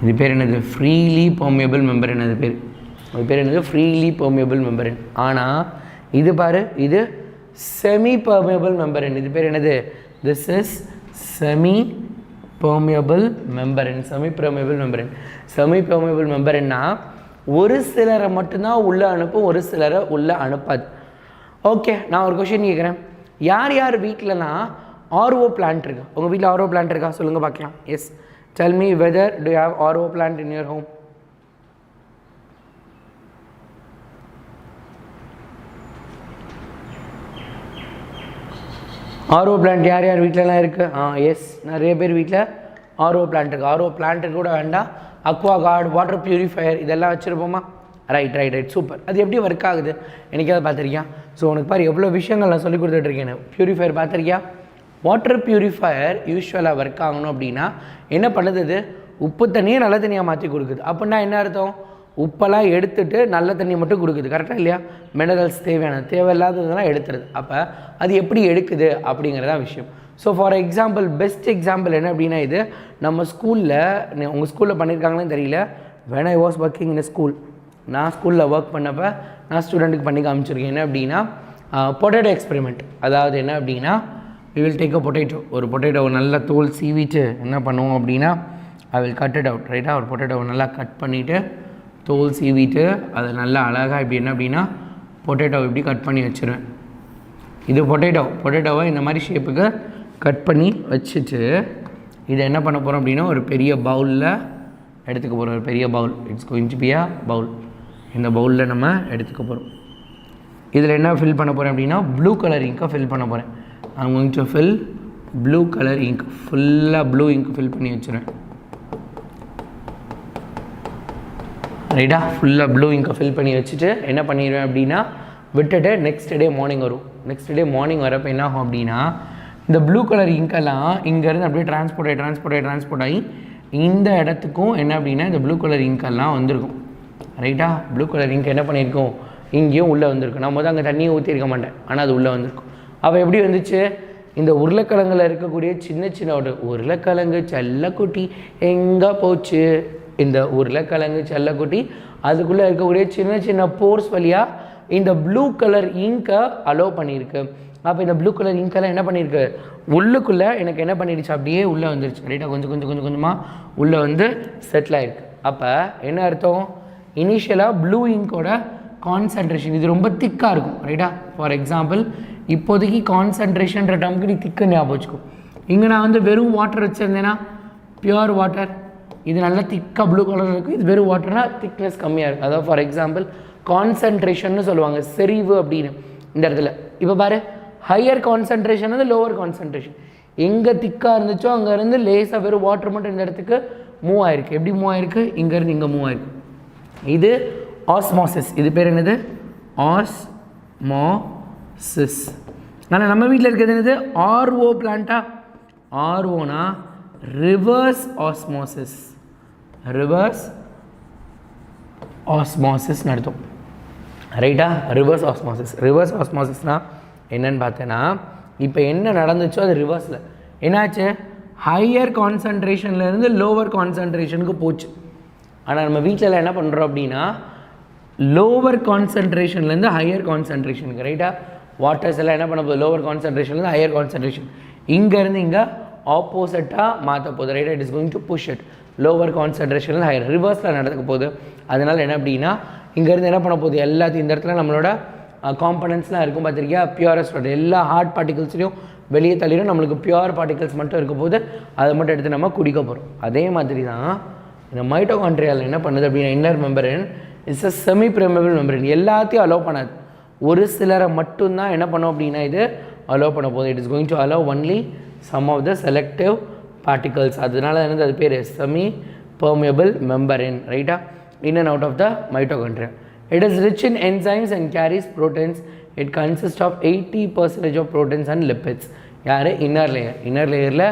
இது பேர் என்னது, ஃப்ரீலி பெர்மியபிள் மெம்பரேன். அது பேர் என்னது, ஃப்ரீலி பெர்மியபிள் மெம்பரேன். ஆனால் இது பாரு, இது செமி பெர்மியபிள் மெம்பரேன். இது பேர் என்னது, this is semi permeable membrane. Semi permeable மெம்பரேன்னா ஒரு சிலரை மட்டும்தான் உள்ளே அனுப்பும், ஒரு சிலரை உள்ளே அனுப்பாது. ஓகே, நான் ஒரு கொஷின் கேட்குறேன். யார் வீட்டிலனா ஆர்ஓ பிளான்ட் இருக்கா? உங்கள் வீட்டில் ஆர்ஓ பிளான்ட் இருக்கா? சொல்லுங்கள் பார்க்கலாம். Yes, tell me whether do you have RO plant in your home? RO plant யார் வீட்டிலலாம் இருக்குது? எஸ், நிறைய பேர் வீட்டில் RO plant இருக்குது. RO plant கூட வேண்டாம், அக்வா கார்டு, வாட்டர் பியூரிஃபையர் இதெல்லாம் வச்சுருப்போமா? Right, super. அது எப்படி ஒர்க் ஆகுது எனக்காவது பார்த்துருக்கியா? ஸோ உனக்கு பாரு எவ்வளோ விஷயங்கள் நான் சொல்லி கொடுத்துட்ருக்கேன். பியூரிஃபையர் பார்த்துருக்கியா? வாட்டர் பியூரிஃபையர் யூஸ்வலாக ஒர்க் ஆகணும் அப்படின்னா என்ன பண்ணுது, இது உப்பு தண்ணியை நல்ல தண்ணியாக மாற்றி கொடுக்குது. அப்படின்னா என்ன அர்த்தம், உப்பெல்லாம் எடுத்துகிட்டு நல்ல தண்ணி மட்டும் கொடுக்குது. கரெக்டாக இல்லையா? மினரல்ஸ் தேவையில்லாததெல்லாம் எடுத்துருது. அப்போ அது எப்படி எடுக்குது அப்படிங்கிறதா விஷயம். So for example, best example என்ன அப்படின்னா, இது நம்ம ஸ்கூலில், உங்கள் ஸ்கூலில் பண்ணியிருக்காங்களேன்னு தெரியல, when I was working in a school, நான் ஸ்கூலில் ஒர்க் பண்ணப்போ நான் ஸ்டூடெண்ட்டுக்கு பண்ணி காமிச்சிருக்கேன். என்ன அப்படின்னா பொட்டேட்டோ எக்ஸ்பெரிமெண்ட். அதாவது என்ன அப்படின்னா, we will take a potato. ஒரு பொட்டேட்டோவை நல்லா தோல் சீவிட்டு என்ன பண்ணுவோம் அப்படின்னா, I will cut it out. ரைட்டாக ஒரு பொட்டேட்டோவை நல்லா கட் பண்ணிவிட்டு தோல் சீவிட்டு அதை நல்லா அழகாக இப்படி என்ன அப்படின்னா பொட்டேட்டோவை இப்படி கட் பண்ணி வச்சுருவேன். இது பொட்டேட்டோவை இந்த மாதிரி ஷேப்புக்கு கட் பண்ணி வச்சுட்டு இதை என்ன பண்ண போகிறோம் அப்படின்னா ஒரு பெரிய பவுலில் எடுத்துக்க போகிறோம். ஒரு பெரிய bowl, it's going to be a bowl. இந்த பவுலில் நம்ம எடுத்துக்க போகிறோம். இதில் என்ன ஃபில் பண்ண போகிறேன் அப்படின்னா ப்ளூ கலர் இங்கை ஃபில் பண்ண போகிறேன். I'm going to fill blue color ink. ஃபுல்லாக ப்ளூ இங்க் ஃபில் பண்ணி வச்சுருவேன். ரைட்டா? ஃபுல்லாக ப்ளூ இங்கை ஃபில் பண்ணி வச்சுட்டு என்ன பண்ணிடுவேன் அப்படின்னா விட்டுட்டு நெக்ஸ்ட் டே மார்னிங் வரும். நெக்ஸ்ட் டே மார்னிங் வரப்போ என்ன ஆகும் அப்படின்னா இந்த ப்ளூ கலர் இங்கெல்லாம் இங்கேருந்து அப்படியே டிரான்ஸ்போர்ட் ஆகி இந்த இடத்துக்கும் என்ன அப்படின்னா இந்த ப்ளூ கலர் இங்கெல்லாம் வந்திருக்கும். ரைட்டா? ப்ளூ கலர் இங்க் என்ன பண்ணியிருக்கோம், இங்கேயும் உள்ளே வந்திருக்கும். நான் அங்கே தண்ணியை ஊற்றிருக்க மாட்டேன், ஆனால் அது உள்ளே வந்திருக்கும். அப்போ எப்படி வந்துச்சு, இந்த உருளைக்கிழங்கில் இருக்கக்கூடிய சின்ன உருளைக்கிழங்கு செல்லக்குட்டி எங்கே போச்சு, இந்த உருளைக்கிழங்கு செல்லக்குட்டி அதுக்குள்ளே இருக்கக்கூடிய சின்ன போர்ஸ் வழியாக இந்த ப்ளூ கலர் இங்கை அலோவ் பண்ணியிருக்கு. அப்போ இந்த ப்ளூ கலர் இங்கெல்லாம் என்ன பண்ணியிருக்கு, உள்ளுக்குள்ளே எனக்கு என்ன பண்ணிடுச்சு, அப்படியே உள்ளே வந்துருச்சு ரைட்டாக, கொஞ்சமாக உள்ளே வந்து செட்டில் ஆகிருக்கு. அப்போ என்ன அர்த்தம், இனிஷியலாக ப்ளூ இங்கோட கான்சன்ட்ரேஷன் இது ரொம்ப திக்காக இருக்கும் ரைட்டா. ஃபார் எக்ஸாம்பிள் இப்போதைக்கு கான்சன்ட்ரேஷன்ற டம்க்கு நீ திக்கு ஞாபகம் வச்சுக்கோ. இங்கே நான் வந்து வெறும் வாட்டர் வச்சுருந்தேன்னா பியூர் வாட்டர், இது நல்லா திக்காக ப்ளூ கலர் இருக்கும். இது வெறும் வாட்டர்னா திக்னஸ் கம்மியாக இருக்கும். அதாவது ஃபார் எக்ஸாம்பிள் கான்சன்ட்ரேஷன்னு சொல்லுவாங்க, செறிவு அப்படின்னு இந்த இடத்துல. இப்போ பாரு, ஹையர் கான்சன்ட்ரேஷன் வந்து லோவர் கான்சன்ட்ரேஷன். எங்கே திக்காக இருந்துச்சோ அங்கேருந்து லேசாக வெறும் வாட்டர் மட்டும் இந்த இடத்துக்கு மூவ் ஆகிருக்கு. எப்படி மூவ் ஆகிருக்கு, இங்கேருந்து இங்கே மூவ் ஆகிருக்கு. இது ஆஸ்மாசிஸ். இது பேர் என்னது, ஆஸ்மாசிஸ். ஆனால் நம்ம வீட்டில் இருக்கிறது என்னது, ஆர்ஓ பிளான்ட்டா. ஆர்ஓனா ரிவர்ஸ் ஆஸ்மாசிஸ். ரிவர்ஸ் ஆஸ்மாசிஸ் நடத்தும் ரைட்டா. Reverse osmosis. ரிவர்ஸ் ஆஸ்மாசிஸ்னால் என்னன்னு பார்த்தேன்னா, இப்போ என்ன நடந்துச்சோ அது ரிவர்ஸில் என்னாச்சு, ஹையர் கான்சன்ட்ரேஷன்லேருந்து லோவர் கான்சன்ட்ரேஷனுக்கு போச்சு. ஆனால் நம்ம வீட்டில் என்ன பண்ணுறோம் அப்படின்னா, லோவர் கான்சன்ட்ரேஷன்லேருந்து ஹையர் கான்சன்ட்ரேஷனுக்கு ரைட்டாக வாட்டர்ஸ் எல்லாம் என்ன பண்ண போகுது, லோவர் கான்சன்ட்ரேஷன்லேருந்து ஹையர் கான்சன்ட்ரேஷன், இங்கேருந்து இங்கே ஆப்போசிட்டாக மாற்ற போகுது ரைட்டாக. It is going to push it lower கான்சன்ட்ரேஷன்லேருந்து ஹையர், ரிவர்ஸில் நடக்க போகுது. அதனால் என்ன அப்படின்னா, இங்கேருந்து என்ன பண்ண போகுது, எல்லாத்தையும் இந்த இடத்துல நம்மளோட காம்பனன்ட்ஸ்லாம் இருக்கும் பார்த்துருக்கியா, பியூரஸ்ட் வாட்டர் எல்லா ஹார்ட் பார்ட்டிகல்ஸ்லையும் வெளியே தள்ளிடும். நம்மளுக்கு பியூர் பார்ட்டிகல்ஸ் மட்டும் இருக்க போது அதை மட்டும் எடுத்து நம்ம குடிக்க போகிறோம். அதே மாதிரி தான் இந்த மைட்டோகாண்ட்ரியாவில் என்ன பண்ணுது அப்படின்னா, inner membrane it's a semi permeable membrane. எல்லாத்தையும் அலோவ் பண்ணாது, ஒரு சிலரை மட்டும்தான் என்ன பண்ணோம் அப்படின்னா இது அலோவ் பண்ண போகுது. It is going to allow only some of the selective particles. அதனால என்னது, அது பேர் செமி பெர்மியபிள் மெம்பரேன் ரைட்டா, in and out of the mitochondria. It is rich in enzymes and carries proteins. It consists of 80% of proteins and lipids. யார், inner layer. Inner லேயரில்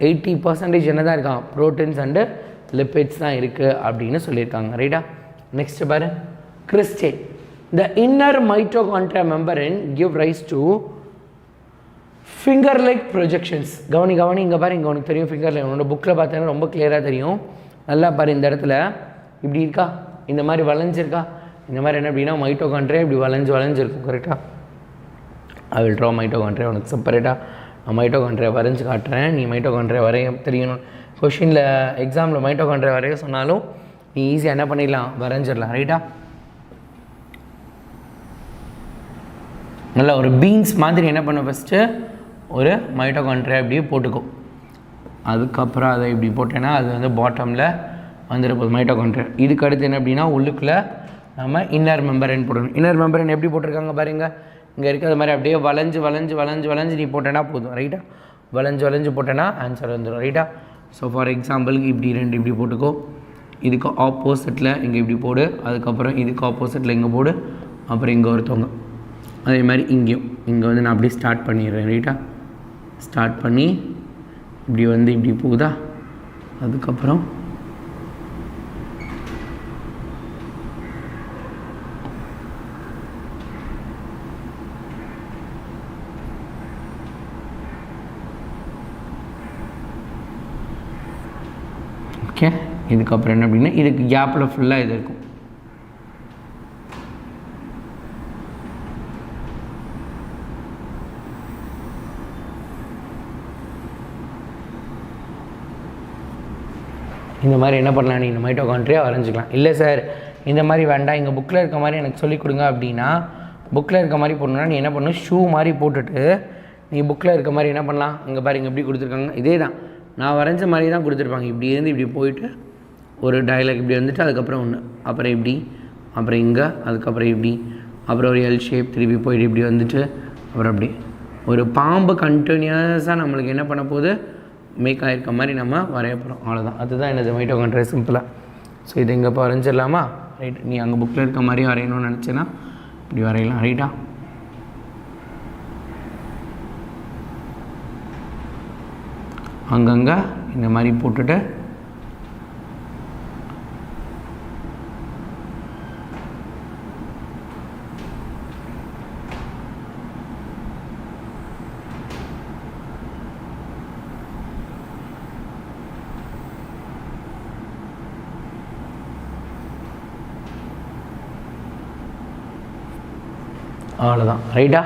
80% என்ன தான் இருக்கான், ப்ரோட்டீன்ஸ் அண்டு லிப்பிட்ஸ் தான் இருக்குது அப்படின்னு சொல்லியிருக்காங்க ரைட்டா. நெக்ஸ்ட் பாரு, cristae. The inner mitochondria membrane give rise to finger like projections. கவனி இங்கே பாரு, இங்கே உனக்கு தெரியும் ஃபிங்கர் லைக், உன்னோட புக்கில் பார்த்தீங்கன்னா ரொம்ப கிளியராக தெரியும். நல்லா பாரு, இந்த இடத்துல இப்படி இருக்கா, இந்த மாதிரி வளைஞ்சிருக்கா, இந்த மாதிரி என்ன அப்படின்னா மைட்டோகாண்ட்ரியா இப்படி வளைஞ்சிருக்கும் கரெக்டாக. ஐ வில் ட்ரா மைட்டோகாண்ட்ரியா, உனக்கு செப்பரேட்டாக நான் மைட்டோகாண்ட்ரியா வரைஞ்சி காட்டுறேன். நீ மைட்டோகாண்ட்ரியா வரைய தெரியணும். கொஷினில் எக்ஸாமில் மைட்டோகாண்ட்ரியா வரைய சொன்னாலும் நீ ஈஸியாக என்ன பண்ணிடலாம், வரைஞ்சிடலாம் ரைட்டா. நல்லா ஒரு பீன்ஸ் மாதிரி என்ன பண்ண, ஃபஸ்ட்டு ஒரு மைட்டோகாண்ட்ரியா இப்படியே போட்டுக்கும். அதுக்கப்புறம் அதை இப்படி போட்டேன்னா அது வந்து பாட்டமில் வந்துருப்போது மைட்டோகாண்ட்ரியா. இதுக்கு அடுத்து என்ன அப்படின்னா, உள்ளுக்குள்ளே நம்ம இன்னர் மெம்பரேன் போடணும். இன்னர் மெம்பரேன் எப்படி போட்டிருக்காங்க பாருங்க, இங்கே இருக்கிறது மாதிரி அப்படியே வளைஞ்சு நீ போட்டேன்னா போதும் ரைட்டா. வளைஞ்சு போட்டேன்னா ஆன்சர் வந்துடும் ரைட்டா. ஸோ ஃபார் எக்ஸாம்பிளுக்கு இப்படி ரெண்டு இப்படி போட்டுக்கோ, இதுக்கு ஆப்போசிட்டில் இங்கே இப்படி போடு, அதுக்கப்புறம் இதுக்கு ஆப்போசிட்டில் இங்கே போடு, அப்புறம் இங்கே ஒருத்தவங்க அதே மாதிரி இங்கேயும் இங்கே வந்து நான் அப்படியே ஸ்டார்ட் பண்ணிடுறேன் ரைட்டா. ஸ்டார்ட் பண்ணி இப்படி வந்து இப்படி போகுதா, அதுக்கப்புறம் ஓகே. இதுக்கப்புறம் என்ன அப்படின்னா, இதுக்கு கேப்பில் ஃபுல்லாக இது இருக்கும். இந்த மாதிரி என்ன பண்ணலாம், நீங்கள் மைட்டோகாண்ட்ரியா வரைஞ்சிக்கலாம். இல்லை சார் இந்த மாதிரி வேண்டாம், எங்கள் புக்கில் இருக்க மாதிரி எனக்கு சொல்லிக் கொடுங்க அப்படின்னா, புக்கில் இருக்க மாதிரி போடணுன்னா நீ என்ன பண்ணணும், ஷூ மாதிரி போட்டுட்டு நீ புக்கில் இருக்க மாதிரி என்ன பண்ணலாம், இங்கே பாருங்க எப்படி கொடுத்துருக்காங்க, இதே தான் நான் வரைஞ்ச மாதிரி தான் கொடுத்துருப்பாங்க. இப்படி இருந்து இப்படி போயிட்டு ஒரு டயலாக் இப்படி வந்துட்டு, அதுக்கப்புறம் ஒன்று, அப்புறம் இப்படி, அப்புறம் இங்கே, அதுக்கப்புறம் இப்படி, அப்புறம் ஒரு எல் ஷேப் திருப்பி போயிட்டு இப்படி வந்துட்டு, அப்புறம் அப்படி ஒரு பாம்பு கண்டினியூஸாக நம்மளுக்கு என்ன பண்ண போகுது, மேக் ஆகிருக்க மாதிரி நம்ம வரைய போகிறோம். அவ்வளோதான். அதுதான் என்னது மைட்டோகாண்ட்ரியா சிம்பிளாக. ஸோ இது இங்கே இப்போ வரைஞ்சிடலாமா, ரைட். நீ அங்கே புக்கில் இருக்க மாதிரி வரையணும்னு நினச்சேன்னா இப்படி வரையலாம் ரைட்டா. அங்கங்கே இந்த மாதிரி போட்டுட்டு அவ்வளோதான் ரைட்டா.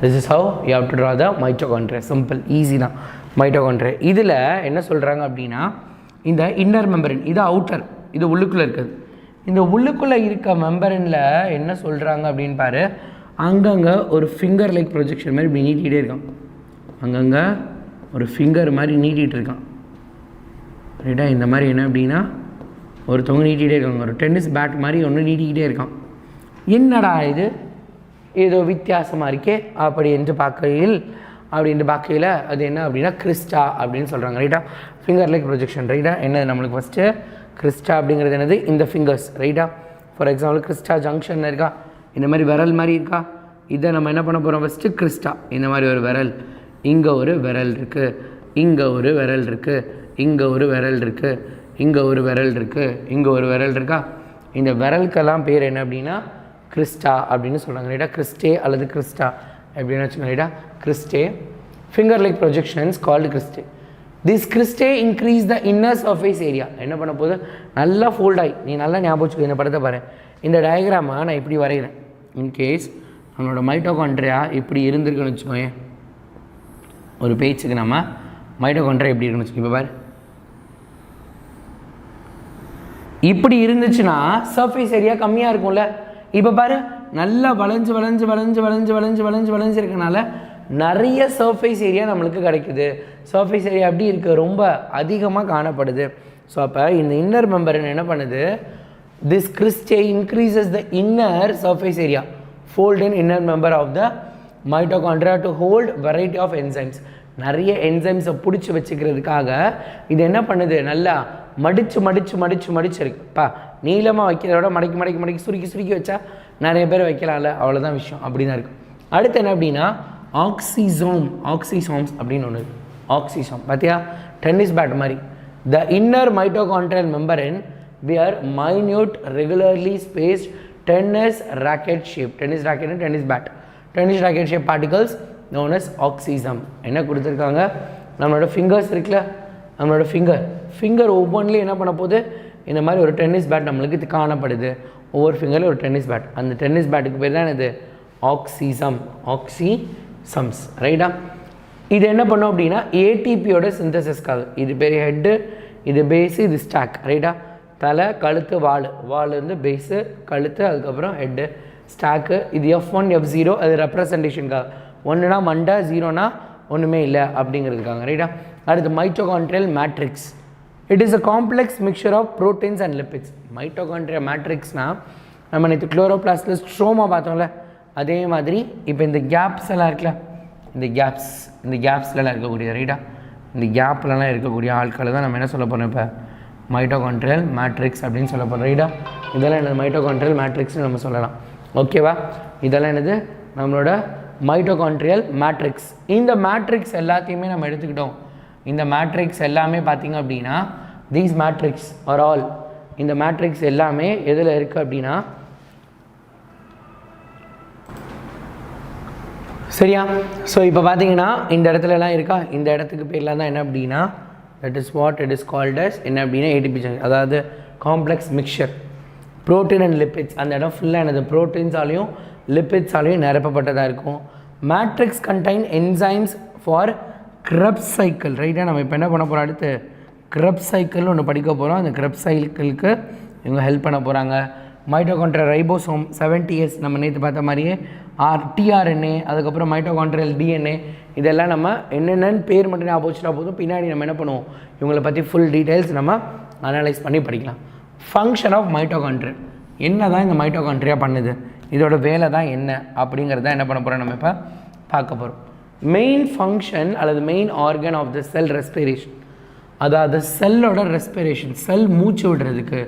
This is how you have to draw the mitochondria. Simple, easy தான் mitochondria. இதில் என்ன சொல்கிறாங்க அப்படின்னா இந்த இன்னர் மெம்பரன், இது அவுட்டர், இது உள்ளுக்குள்ளே இருக்குது. இந்த உள்ளுக்குள்ளே இருக்க மெம்பரனில் என்ன சொல்கிறாங்க அப்படின்னு பாரு, அங்கங்கே ஒரு ஃபிங்கர் லைக் ப்ரொஜெக்ஷன் மாதிரி இப்படி நீட்டிகிட்டே இருக்கான். அங்கங்கே ஒரு ஃபிங்கர் மாதிரி நீட்டிகிட்டு இருக்கான். ரைட்டா? இந்த மாதிரி என்ன அப்படின்னா ஒருத்தவங்க நீட்டிகிட்டே இருக்காங்க. ஒரு டென்னிஸ் பேட் மாதிரி ஒன்று நீட்டிக்கிட்டே இருக்கான். என்னடா இது, ஏதோ வித்தியாசமாக இருக்கே அப்படின்ட்டு பார்க்கையில் அது என்ன அப்படின்னா கிறிஸ்டா அப்படின்னு சொல்கிறாங்க. ரைட்டா? Finger like projection. ரைட்டா? என்னது நம்மளுக்கு ஃபஸ்ட்டு கிறிஸ்டா அப்படிங்கிறது என்னது, இந்த ஃபிங்கர்ஸ். ரைட்டா? ஃபார் எக்ஸாம்பிள் கிறிஸ்டா ஜங்ஷன் இருக்கா, இந்த மாதிரி விரல் மாதிரி இருக்கா, இதை நம்ம என்ன பண்ண போகிறோம், ஃபஸ்ட்டு கிறிஸ்டா இந்த மாதிரி ஒரு விரல், இங்கே ஒரு விரல் இருக்குது, இங்கே ஒரு விரல் இருக்குது, இங்கே ஒரு விரல் இருக்குது, இங்கே ஒரு விரல் இருக்குது, இங்கே ஒரு விரல் இருக்கா, இந்த விரலுக்கெல்லாம் பேர் என்ன அப்படின்னா கிறிஸ்டா அப்படின்னு சொல்கிறாங்க. ரைட்டா? கிறிஸ்டே அல்லது கிறிஸ்டா அப்படின்னு வச்சுக்கோங்க. ரைட்டா? Cristae finger like projections called cristae. This cristae increase the inner surface area. என்ன பண்ண போது, நல்லா ஃபோல்ட் ஆகி, நீ நல்லா ஞாபகம் வச்சுக்கோ. இந்த படத்தை பாரு, இந்த டயக்ராமை நான் இப்படி வரைகிறேன். இன்கேஸ் நம்மளோட மைட்டோகாண்ட்ரியா இப்படி இருந்திருக்குன்னு வச்சுக்கோங்க, ஒரு பேச்சுக்கு நம்ம மைட்டோகாண்ட்ரியா எப்படி இருக்குன்னு வச்சுக்கோ. இப்போ பாரு, இப்படி இருந்துச்சுன்னா சர்ஃபேஸ் ஏரியா கம்மியாக இருக்கும்ல. இப்போ பாரு, நல்லா வளைஞ்சு இருக்கனால நிறைய சர்ஃபேஸ் ஏரியா நம்மளுக்கு கிடைக்குது. சர்ஃபேஸ் ஏரியா அப்படி இருக்குது, ரொம்ப அதிகமாக காணப்படுது. ஸோ அப்போ இந்த இன்னர் மெம்பரன் என்ன பண்ணுது, this cristae increases the inner surface area fold in inner member of the mitochondria to hold variety of enzymes. நிறைய என்சைம்ஸை பிடிச்சி வச்சுக்கிறதுக்காக இது என்ன பண்ணுது, நல்லா மடிச்சு இருக்குப்பா. நீளமாக வைக்கிறத விட மடக்கி சுருக்கி வச்சா நிறைய பேர் வைக்கலாம்ல, அவ்வளோதான் விஷயம். அப்படி தான் இருக்கும். அடுத்து என்ன அப்படின்னா ஆக்சிசோம்ஸ் அப்படின்னு ஒன்று இருக்குது. ஆக்சிசோம் பார்த்தியா, டென்னிஸ் பேட் மாதிரி. The inner mitochondrial membrane wear minute regularly spaced tennis racket shape particles known as ஆக்சிசம். என்ன கொடுத்துருக்காங்க, நம்மளோட ஃபிங்கர்ஸ் இருக்குல்ல, நம்மளோட ஃபிங்கர் ஒவ்வொன்றிலையும் என்ன பண்ண போகுது, இந்த மாதிரி ஒரு டென்னிஸ் பேட் நம்மளுக்கு காணப்படுது. ஒவ்வொரு ஃபிங்கரில் ஒரு டென்னிஸ் பேட். அந்த டென்னிஸ் பேட்டுக்கு பேர் தான் இது ஆக்சிசம்ஸ். ரைட்டா? இது என்ன பண்ணோம் அப்படின்னா ஏடிபியோட சிந்தசிஸ்க்காக. இது பேர் ஹெட்டு, இது பேஸு, இது ஸ்டாக். ரைட்டா? தலை, கழுத்து, வால் வந்து பேஸு, கழுத்து, அதுக்கப்புறம் ஹெட்டு, ஸ்டாக்கு. இது F1 F0, அது ரெப்ரசன்டேஷனுக்காக. 1னா மண்டை, 0னா ஒன்றுமே இல்லை அப்படிங்கிறதுக்காக. ரைட்டா? அடுத்து mitochondrial matrix. It is a complex mixture of proteins and lipids. Mitochondria மேட்ரிக்ஸ்னால் நம்ம நேற்று குளோரோபிளாஸ்டில் ஸ்ட்ரோமா பார்த்தோம்ல, அதே மாதிரி இப்போ இந்த கேப்ஸ் எல்லாம் இருக்குல்ல, இந்த கேப்ஸ்லாம் இருக்கக்கூடிய. ரைட்டா? இந்த கேப்லலாம் இருக்கக்கூடிய ஆட்களை தான் நம்ம என்ன சொல்ல போகிறோம், இப்போ மைட்டோகாண்ட்ரியல் மேட்ரிக்ஸ் அப்படின்னு சொல்ல போகிறோம். ரைட்டா? இதெல்லாம் என்னது மைட்டோகாண்ட்ரியல் மேட்ரிக்ஸ்னு நம்ம சொல்லலாம். ஓகேவா? இதெல்லாம் என்னது நம்மளோட மைட்டோகாண்ட்ரியல் மேட்ரிக்ஸ். இந்த மேட்ரிக்ஸ் எல்லாத்தையுமே நம்ம எடுத்துக்கிட்டோம். இந்த மேட்ரிக்ஸ் எல்லாமே பார்த்திங்க அப்படின்னா தீஸ் மேட்ரிக்ஸ் ஆர் ஆல், இந்த மேட்ரிக்ஸ் எல்லாமே எதில் இருக்குது அப்படின்னா, சரியா? ஸோ இப்போ பார்த்தீங்கன்னா இந்த இடத்துலலாம் இருக்கா, இந்த இடத்துக்கு பேர்லாம் தான் என்ன அப்படின்னா that is what it is called as என்ன அப்படின்னா ஏடிபி ஜங்ஷன், அதாவது complex mixture protein and lipids. அந்த இடம் ஃபுல்லாக என்னது ப்ரோட்டீன்ஸாலையும் லிப்பிட்ஸாலையும் நிரப்பப்பட்டதாக இருக்கும். Matrix contain enzymes for Krebs cycle. ரைட்டாக நம்ம இப்போ என்ன பண்ண போகிறோம், அடுத்து கிரப்ஸ் சைக்கிள்னு ஒன்று படிக்க போகிறோம். அந்த கிரப்ஸ் சைக்கிளுக்கு இவங்க ஹெல்ப் பண்ண போகிறாங்க. மைட்டோகாண்ட்ரியல் ரைபோசோம் 70S நம்ம நேற்று பார்த்த மாதிரியே டிஆர்என்ஏ, அதுக்கப்புறம் மைட்டோகாண்ட்ரியல் டிஎன்ஏ, இதெல்லாம் நம்ம என்னென்னு பேர் மட்டும் ஞாபகம் வச்சுட்டா போதும். பின்னாடி நம்ம என்ன பண்ணுவோம், இவங்களை பற்றி ஃபுல் டீட்டெயில்ஸ் நம்ம அனலைஸ் பண்ணி படிக்கலாம். ஃபங்க்ஷன் ஆஃப் மைட்டோகாண்ட்ரியா, என்ன தான் இந்த மைட்டோகாண்ட்ரியா பண்ணுது, இதோட வேலை தான் என்ன அப்படிங்கிறத என்ன பண்ண போகிறோம் நம்ம இப்போ பார்க்க போகிறோம். மெயின் ஃபங்க்ஷன் அல்லது main organ of the cell respiration, அதாவது செல்லோட ரெஸ்பிரேஷன். செல் மூச்சு விடுறதுக்கு,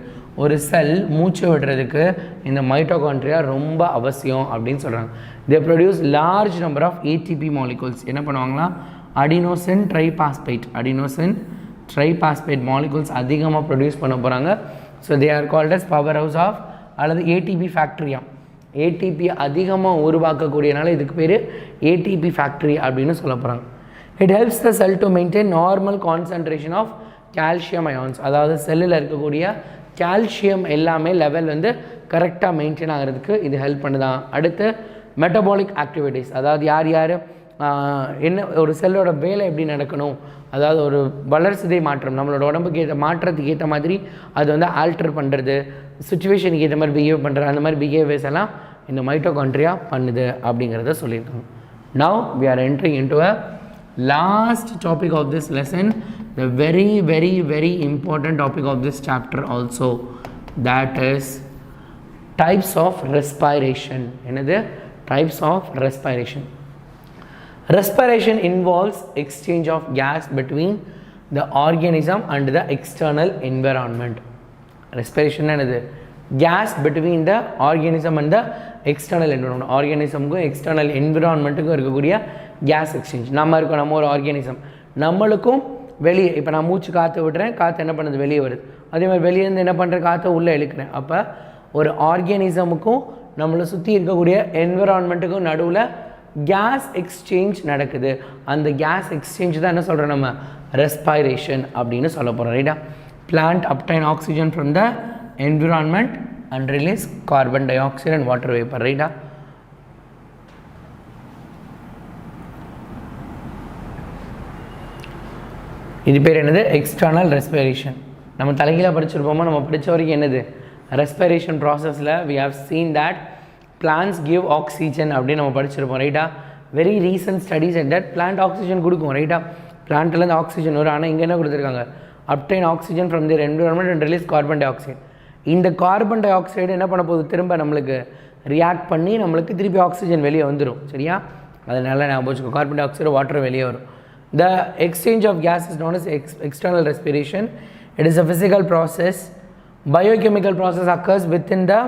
ஒரு செல் மூச்சு விடுறதுக்கு இந்த மைட்டோகாண்ட்ரியா ரொம்ப அவசியம் அப்படின்னு சொல்கிறாங்க. They produce large number of ATP molecules. என்ன பண்ணுவாங்களா, அடினோசின் ட்ரைபாஸ்பேட் மாலிகூல்ஸ் அதிகமாக ப்ரொடியூஸ் பண்ண போகிறாங்க. So they are called as power house of அல்லது ஏடிபி ஃபேக்ட்ரியா. ஏடிபி அதிகமாக உருவாக்கக்கூடியனால இதுக்கு பேர் ஏடிபி ஃபேக்ட்ரி அப்படின்னு சொல்ல போகிறாங்க. It helps the cell to maintain normal concentration of calcium ions, அதாவது செல்லில் இருக்கக்கூடிய கால்சியம் எல்லாமே லெவல் வந்து கரெக்டாக மெயின்டைன் ஆகிறதுக்கு இது ஹெல்ப் பண்ணுதான். அடுத்து மெட்டபாலிக் ஆக்டிவிட்டீஸ், அதாவது யார் யார் என்ன ஒரு செல்லோட வேலை எப்படி நடக்கணும், அதாவது ஒரு வளர்சிதை மாற்றம் நம்மளோட உடம்புக்கு ஏற்ற மாற்றத்துக்கு ஏற்ற மாதிரி அது வந்து ஆல்டர் பண்ணுறது, சுச்சுவேஷனுக்கு ஏற்ற மாதிரி பிஹேவ் பண்ணுறது, அந்த மாதிரி பிஹேவியர்ஸ் எல்லாம் இந்த மைட்டோகாண்ட்ரியா பண்ணுது அப்படிங்கிறத சொல்லியிருக்காங்க. Now we are entering into a last topic of this lesson, the very very very important topic of this chapter also, that is types of respiration. Another types of respiration. Respiration involves exchange of gas between the organism and the external environment. Respiration என்னது? Gas between the organism and the external environment. Organismக்கும் external environmentக்கும் இருக்கக்கூடிய gas exchange. நம்ம ஒரு organism, நம்மளுக்கும் வெளியே இப்போ நான் மூச்சு காற்று விடுறேன், காற்று என்ன பண்ணுது வெளியே வருது, அதே மாதிரி வெளியேருந்து என்ன பண்ணுற காற்றை உள்ளே இழுக்கிறேன். அப்போ ஒரு ஆர்கானிசமுக்கும் நம்மளை சுற்றி இருக்கக்கூடிய என்விரான்மெண்ட்டுக்கும் நடுவில் கேஸ் எக்ஸ்சேஞ்ச் நடக்குது. அந்த கேஸ் எக்ஸ்சேஞ்ச் தான் என்ன சொல்கிறோம் நம்ம ரெஸ்பைரேஷன் அப்படின்னு சொல்ல போகிறோம். ரைட்டா? Plant obtained oxygen from the environment and release carbon di oxide and water vapour. ரைட்டா? இது பேர் என்னது? External respiration. நம்ம தலைகீழாக படிச்சிருப்போமா? நம்ம படித்த வரைக்கும் என்னது ரெஸ்பிரேஷன் ப்ராசஸில் we have seen that plants give oxygen அப்படின்னு நம்ம படிச்சிருப்போம். ரைட்டா? Very recent studies at that plant oxygen கொடுக்கும். ரைட்டா? பிளான்ட்லேருந்து ஆக்சிஜன் வரும். ஆனால் இங்கே என்ன கொடுத்துருக்காங்க? Obtained oxygen from their environment and release carbon di oxide. இந்த கார்பன் டை ஆக்சைடு என்ன பண்ண போகுது? திரும்ப நம்மளுக்கு ரியாக்ட் பண்ணி நம்மளுக்கு திருப்பி ஆக்சிஜன் வெளியே வந்துடும். சரியா? அதனால நான் வச்சுக்கோ, கார்பன் டை ஆக்சைடு வாட்டர் வெளியே வரும். The exchange of gas is known as external respiration. It is a physical process. Biochemical process occurs within the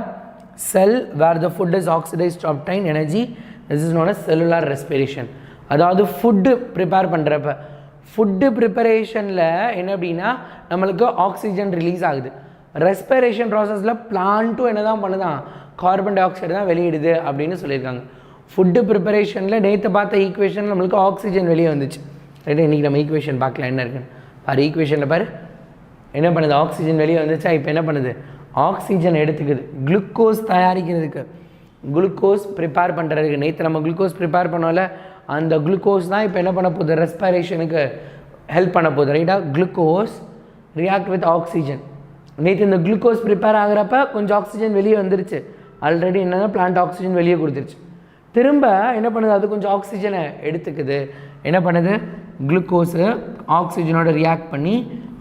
cell where the food is oxidized to obtain energy. This is known as cellular respiration. அதாவது food prepare பண்ணுறப்ப food ப்ரிப்பரேஷனில் என்ன அப்படின்னா நம்மளுக்கு oxygen release ஆகுது. Respiration ப்ராசஸில் பிளான்ட்டும் என்ன தான் பண்ணுதான்? Carbon di oxide தான் வெளியிடுது அப்படின்னு சொல்லியிருக்காங்க. ஃபுட்டு ப்ரிப்பரேஷனில் நேற்று பார்த்த ஈக்குவேஷன் நம்மளுக்கு ஆக்சிஜன் வெளியே வந்துச்சு. ரைட்டு? இன்றைக்கி நம்ம ஈக்குவேஷன் பார்க்கலாம் என்ன இருக்குன்னு பாரு. ஈக்குவேஷனில் பாரு என்ன பண்ணுது? ஆக்சிஜன் வெளியே வந்துச்சா? இப்போ என்ன பண்ணுது? ஆக்சிஜன் எடுத்துக்குது குளுக்கோஸ் தயாரிக்கிறதுக்கு, குளுக்கோஸ் ப்ரிப்பேர் பண்ணுறதுக்கு. நேற்று நம்ம குளுக்கோஸ் ப்ரிப்பேர் பண்ணோம்ல, அந்த குளுக்கோஸ் தான் இப்போ என்ன பண்ண போகுது? ரெஸ்பிரேஷனுக்கு ஹெல்ப் பண்ண போகுது. ரைட்டா? Glucose react with oxygen. நேற்று இந்த குளுக்கோஸ் ப்ரிப்பேர் ஆகிறப்ப கொஞ்சம் ஆக்சிஜன் வெளியே வந்துருச்சு. ஆல்ரெடி என்னன்னா பிளான்ட் ஆக்சிஜன் வெளியே கொடுத்துருச்சு. திரும்ப என்ன பண்ணுது? அது கொஞ்சம் ஆக்சிஜனை எடுத்துக்குது. என்ன பண்ணுது? குளுக்கோஸு ஆக்சிஜனோட ரியாக்ட் பண்ணி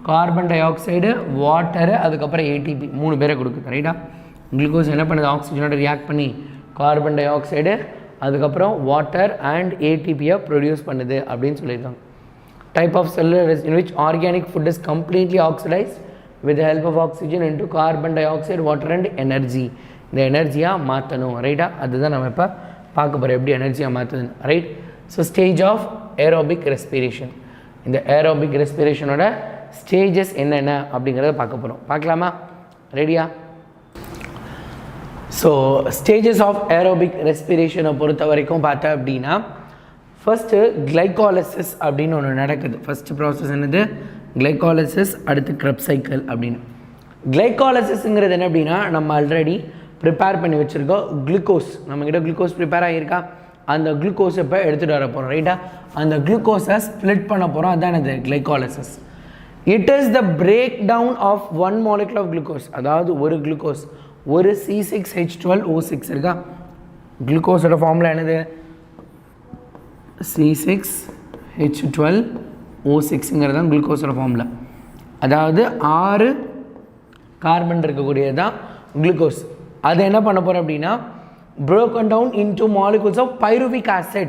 கார்பன் டை ஆக்சைடு, வாட்டரு, அதுக்கப்புறம் ஏடிபி 3 பேரை கொடுக்குது. ரைட்டா? குளுக்கோஸ் என்ன பண்ணுது? ஆக்சிஜனோட ரியாக்ட் பண்ணி கார்பன் டை ஆக்சைடு, அதுக்கப்புறம் வாட்டர் அண்ட் ஏடிபியை ப்ரொடியூஸ் பண்ணுது அப்படின்னு சொல்லியிருக்காங்க. Type of cellular in which organic food is completely oxidised with help of oxygen into carbon dioxide, water and energy. இந்த எனர்ஜியாக மாற்றணும். ரைட்டா? அதுதான் நம்ம இப்போ பார்க்க போகிறோம், எப்படி எனர்ஜியாக மாற்றுதுன்னு. ரைட்? So stage of aerobic respiration. இந்த ஏரோபிக் ரெஸ்பிரேஷனோட ஸ்டேஜஸ் என்னென்ன அப்படிங்கிறத பார்க்க போகிறோம். பார்க்கலாமா? ரெடியா? ஸோ ஸ்டேஜஸ் ஆஃப் ஏரோபிக் ரெஸ்பிரேஷனை பொறுத்த வரைக்கும் பார்த்தா அப்படின்னா ஃபஸ்ட்டு கிளைகாலிசிஸ் அப்படின்னு ஒன்று நடக்குது. ஃபஸ்ட்டு ப்ராசஸ் என்னது? கிளைகாலிசிஸ். அடுத்து கிரெப்ஸ் சைக்கிள் அப்படின்னு. கிளைகாலிசிஸ்ங்கிறது என்ன அப்படின்னா நம்ம ஆல்ரெடி ப்ரிப்பேர் பண்ணி வச்சுருக்கோம் குளுக்கோஸ். நம்மக்கிட்ட குளுக்கோஸ் ப்ரிப்பேர் ஆகியிருக்கா? அந்த குளுக்கோஸை இப்போ எடுத்துகிட்டு வர போகிறோம். ரைட்டா? அந்த குளுக்கோஸை ஸ்ப்ளிட் பண்ண போகிறோம். அதுதான் இது glycolysis. It is the break down of one molecule of glucose. அதாவது ஒரு குளுக்கோஸ், ஒரு C6H12O6 இருக்கா? குளுக்கோஸோட ஃபார்முலா என்னது? C6H12O6ங்கிறது தான் குளுக்கோஸோட ஃபார்முலா. அதாவது 6 கார்பன் இருக்கக்கூடியது தான் குளுக்கோஸ். அதை என்ன பண்ண போகிறோம் அப்படின்னா broken down into molecules of pyruvic acid.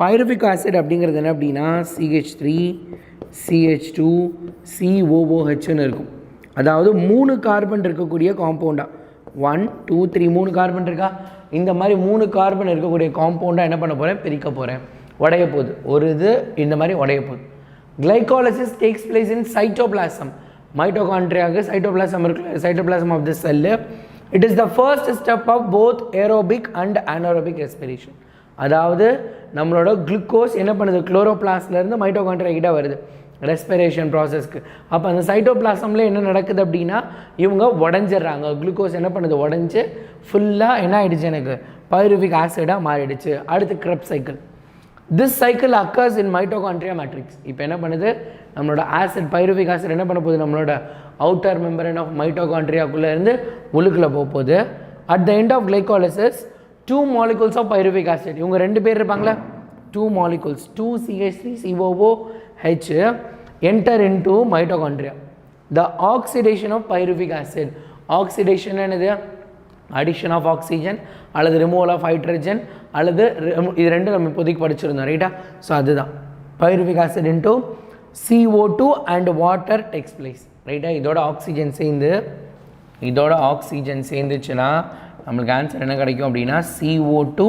pyruvic acid அப்படிங்கிறது என்ன அப்படின்னா CH3 CH2 COOHன்னு இருக்கும். அதாவது 3 கார்பன் இருக்கக்கூடிய காம்பவுண்டாக 1 2 3 3 கார்பன் இருக்கா? இந்த மாதிரி 3 கார்பன் இருக்கக்கூடிய காம்பவுண்டாக என்ன பண்ண போகிறேன்? பிரிக்க போகிறேன். உடைய போகுது. ஒரு இது இந்த மாதிரி உடைய போகுது. Glycolysis takes place in cytoplasm. மைட்டோகாண்ட்ரியாவுக்கு சைட்டோபிளாசம் இருக்குல்ல, cytoplasm of the cell. It is the first step of both aerobic and anaerobic respiration. அதாவது நம்மளோட குளுக்கோஸ் என்ன பண்ணுது? குளோரோபிளாஸ்ட்லேருந்து மைட்டோகாண்ட்ரியா கிட்ட வருது ரெஸ்பிரேஷன் ப்ராசஸ்க்கு. அப்போ அந்த சைட்டோபிளாசமில் என்ன நடக்குது அப்படின்னா இவங்க உடஞ்சிட்றாங்க. குளுக்கோஸ் என்ன பண்ணுது? உடஞ்சி ஃபுல்லாக என்ன ஆகிடுச்சு? எனக்கு பைருவிக் ஆசிடாக மாறிடுச்சு. அடுத்து Krebs cycle. This cycle occurs in mitochondria matrix. இப்போ என்ன பண்ணுது நம்மளோட ஆசிட் பைருவிக் ஆசிட் என்ன பண்ண போகுது நம்மளோட அவுட்டர் மெம்பரேன் ஆஃப் மைட்டோகாண்ட்ரியாக்குள்ளே இருந்து உள்ளுக்குள்ளே போக போகுது. At the end of glycolysis 2 molecules ஆஃப் பைருவிக் ஆசிட் இவங்க 2 பேர் இருப்பாங்களா 2 molecules 2CH3COOH enter into mitochondria. The oxidation of pyruvic acid. Oxidation என்னது addition of oxygen அல்லது removal of hydrogen அல்லது இது ரெண்டும் நம்ம இப்போதைக்கு படிச்சிருந்தோம் ரைட்டா. ஸோ அதுதான் pyruvic acid into CO2 and water takes place ரைட்டா. இதோட ஆக்சிஜன் சேர்ந்துச்சுன்னா நம்மளுக்கு ஆன்சர் என்ன கிடைக்கும் அப்படின்னா CO2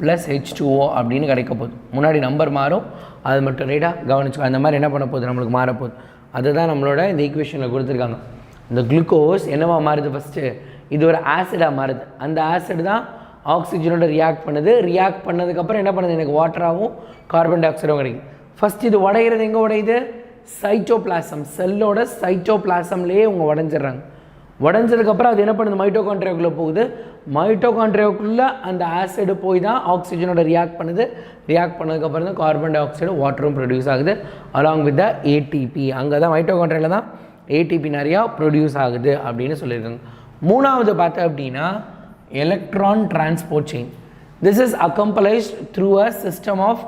+ H2O அப்படின்னு கிடைக்க போகுது. முன்னாடி நம்பர் மாறும் அது மட்டும் ரைட்டா கவனிச்சுக்கோ. அந்த மாதிரி என்ன பண்ண போகுது நம்மளுக்கு மாறப்போகுது. அதுதான் நம்மளோட இந்த ஈக்குவேஷனில் கொடுத்துருக்காங்க. இந்த குளுக்கோஸ் என்னவா மாறுது ஃபஸ்ட்டு இது ஒரு ஆசிடாக மாறுது. அந்த ஆசிட் தான் ஆக்சிஜனோட ரியாக்ட் பண்ணுது. ரியாக்ட் பண்ணதுக்கப்புறம் என்ன பண்ணுது எனக்கு வாட்டராகவும் கார்பன் டை ஆக்சைடும் கிடைக்கும். ஃபஸ்ட் இது உடையிறது எங்கே உடையுது சைட்டோபிளாசம் செல்லோட சைட்டோபிளாசம்லேயே அவங்க உடஞ்சிடுறாங்க. உடஞ்சதுக்கப்புறம் அது என்ன பண்ணுது மைட்டோகாண்ட்ரியாக்குள்ளே போகுது. மைட்டோகாண்ட்ரியாக்குள்ளே அந்த ஆசிடு போய் தான் ஆக்சிஜனோட ரியாக்ட் பண்ணுது. ரியாக்ட் பண்ணதுக்கப்புறம் தான் கார்பன் டை ஆக்சைடும் வாட்டரும் ப்ரொடியூஸ் ஆகுது அலாங் வித் த ஏடிபி. அங்கே தான் மைட்டோகாண்ட்ரியாவில் தான் ஏடிபி நிறையா ப்ரொடியூஸ் ஆகுது அப்படின்னு சொல்லியிருக்காங்க. மூணாவது பார்த்தா அப்படின்னா electron transport chain. This is accomplished through a system of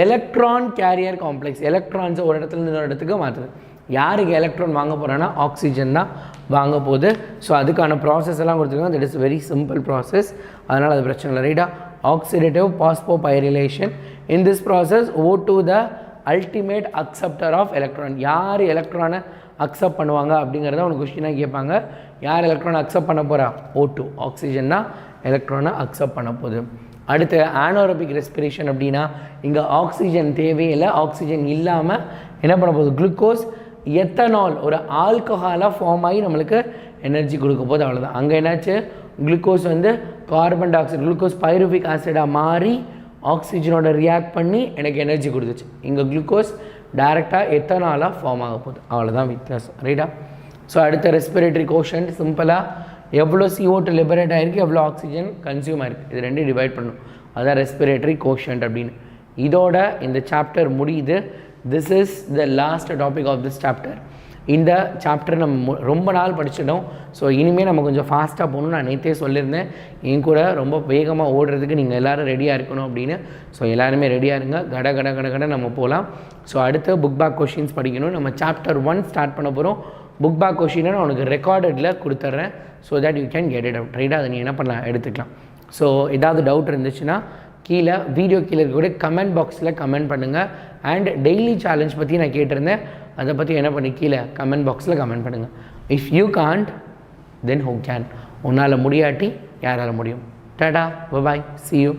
electron carrier complex. எலக்ட்ரான்ஸை ஒரு இடத்துலேருந்து இன்னொரு இடத்துக்கு மாற்றுது. யாருக்கு எலக்ட்ரான் வாங்க போகிறோன்னா ஆக்சிஜன் தான் வாங்க போகுது. ஸோ அதுக்கான ப்ராசஸ் எல்லாம் கொடுத்துருக்காங்க. That is very simple process. அதனால் அது பிரச்சனை இல்லை ரைட்டா. Oxidative phosphorylation. In this process O2 the ultimate acceptor of electron. யார் எலக்ட்ரானை அக்செப்ட் பண்ணுவாங்க அப்படிங்கிறத உனக்கு கொஸ்டினாக கேட்பாங்க. யார் எலக்ட்ரானை அக்செப்ட் பண்ண போகிறா O2 ஆக்சிஜன் தான் எலக்ட்ரானை அக்செப்ட் பண்ண போகுது. அடுத்து ஆனோரோபிக் ரெஸ்பிரேஷன் அப்படின்னா இங்கே ஆக்சிஜன் தேவையில்லை. ஆக்சிஜன் இல்லாமல் என்ன பண்ண போகுது குளுக்கோஸ் எத்தனால் ஒரு ஆல்கஹாலாக ஃபார்ம் ஆகி நம்மளுக்கு எனர்ஜி கொடுக்க போது அவ்வளோதான். அங்கே என்னாச்சு குளுக்கோஸ் வந்து carbon dioxide glucose pyruvic ஆசிடாக மாறி ஆக்சிஜனோட ரியாக்ட் பண்ணி எனக்கு எனர்ஜி கொடுத்துச்சு. இங்கே குளுக்கோஸ் டைரெக்டாக எத்தனாலாக ஃபார்ம் ஆக போகுது அவ்வளோதான் வித்தியாசம் ரைட்டா. ஸோ அடுத்த ரெஸ்பிரேட்டரி கோஷன்ட் சிம்பிளாக எவ்வளோ CO2 லிபரேட் ஆகிருக்கு எவ்வளோ ஆக்சிஜன் கன்சியூம் ஆகிருக்கு இது ரெண்டும் டிவைட் பண்ணணும். அதுதான் ரெஸ்பிரேட்டரி கோஷன்ட் அப்படின்னு. இதோட இந்த சாப்டர் முடியுது. This is the last topic of this chapter. இந்த சாப்டர் நம்ம ரொம்ப நாள் படிச்சிட்டோம். ஸோ இனிமேல் நம்ம கொஞ்சம் ஃபாஸ்ட்டாக போகணும்னு நான் நேற்றே சொல்லியிருந்தேன். என் கூட ரொம்ப வேகமாக ஓடுறதுக்கு நீங்கள் எல்லோரும் ரெடியாக இருக்கணும் அப்படின்னு. ஸோ எல்லாருமே ரெடியாக இருங்க. கட நம்ம போகலாம். ஸோ அடுத்து புக் பேக் கொஷின்ஸ் படிக்கணும். நம்ம சாப்டர் 1 ஸ்டார்ட் பண்ண போகிறோம். புக் பேக் கொஷினை நான் உனக்கு ரெக்கார்டடில் கொடுத்துட்றேன். So that you can get it out ரைட்டாக. அதை நீ என்ன பண்ணலாம் எடுத்துக்கலாம். ஸோ ஏதாவது டவுட் இருந்துச்சுன்னா கீழே வீடியோ கீழே இருக்கக்கூடிய கமெண்ட் பாக்ஸில் கமெண்ட் பண்ணுங்கள். அண்ட் டெய்லி சேலஞ்ச் பற்றி நான் கேட்டிருந்தேன். அதை பற்றி என்ன பண்ணி கீழே கமெண்ட் பாக்ஸில் கமெண்ட் பண்ணுங்கள். If you can't then who can. உன்னால் முடியாட்டி யாரால் முடியும். Tata bye see you.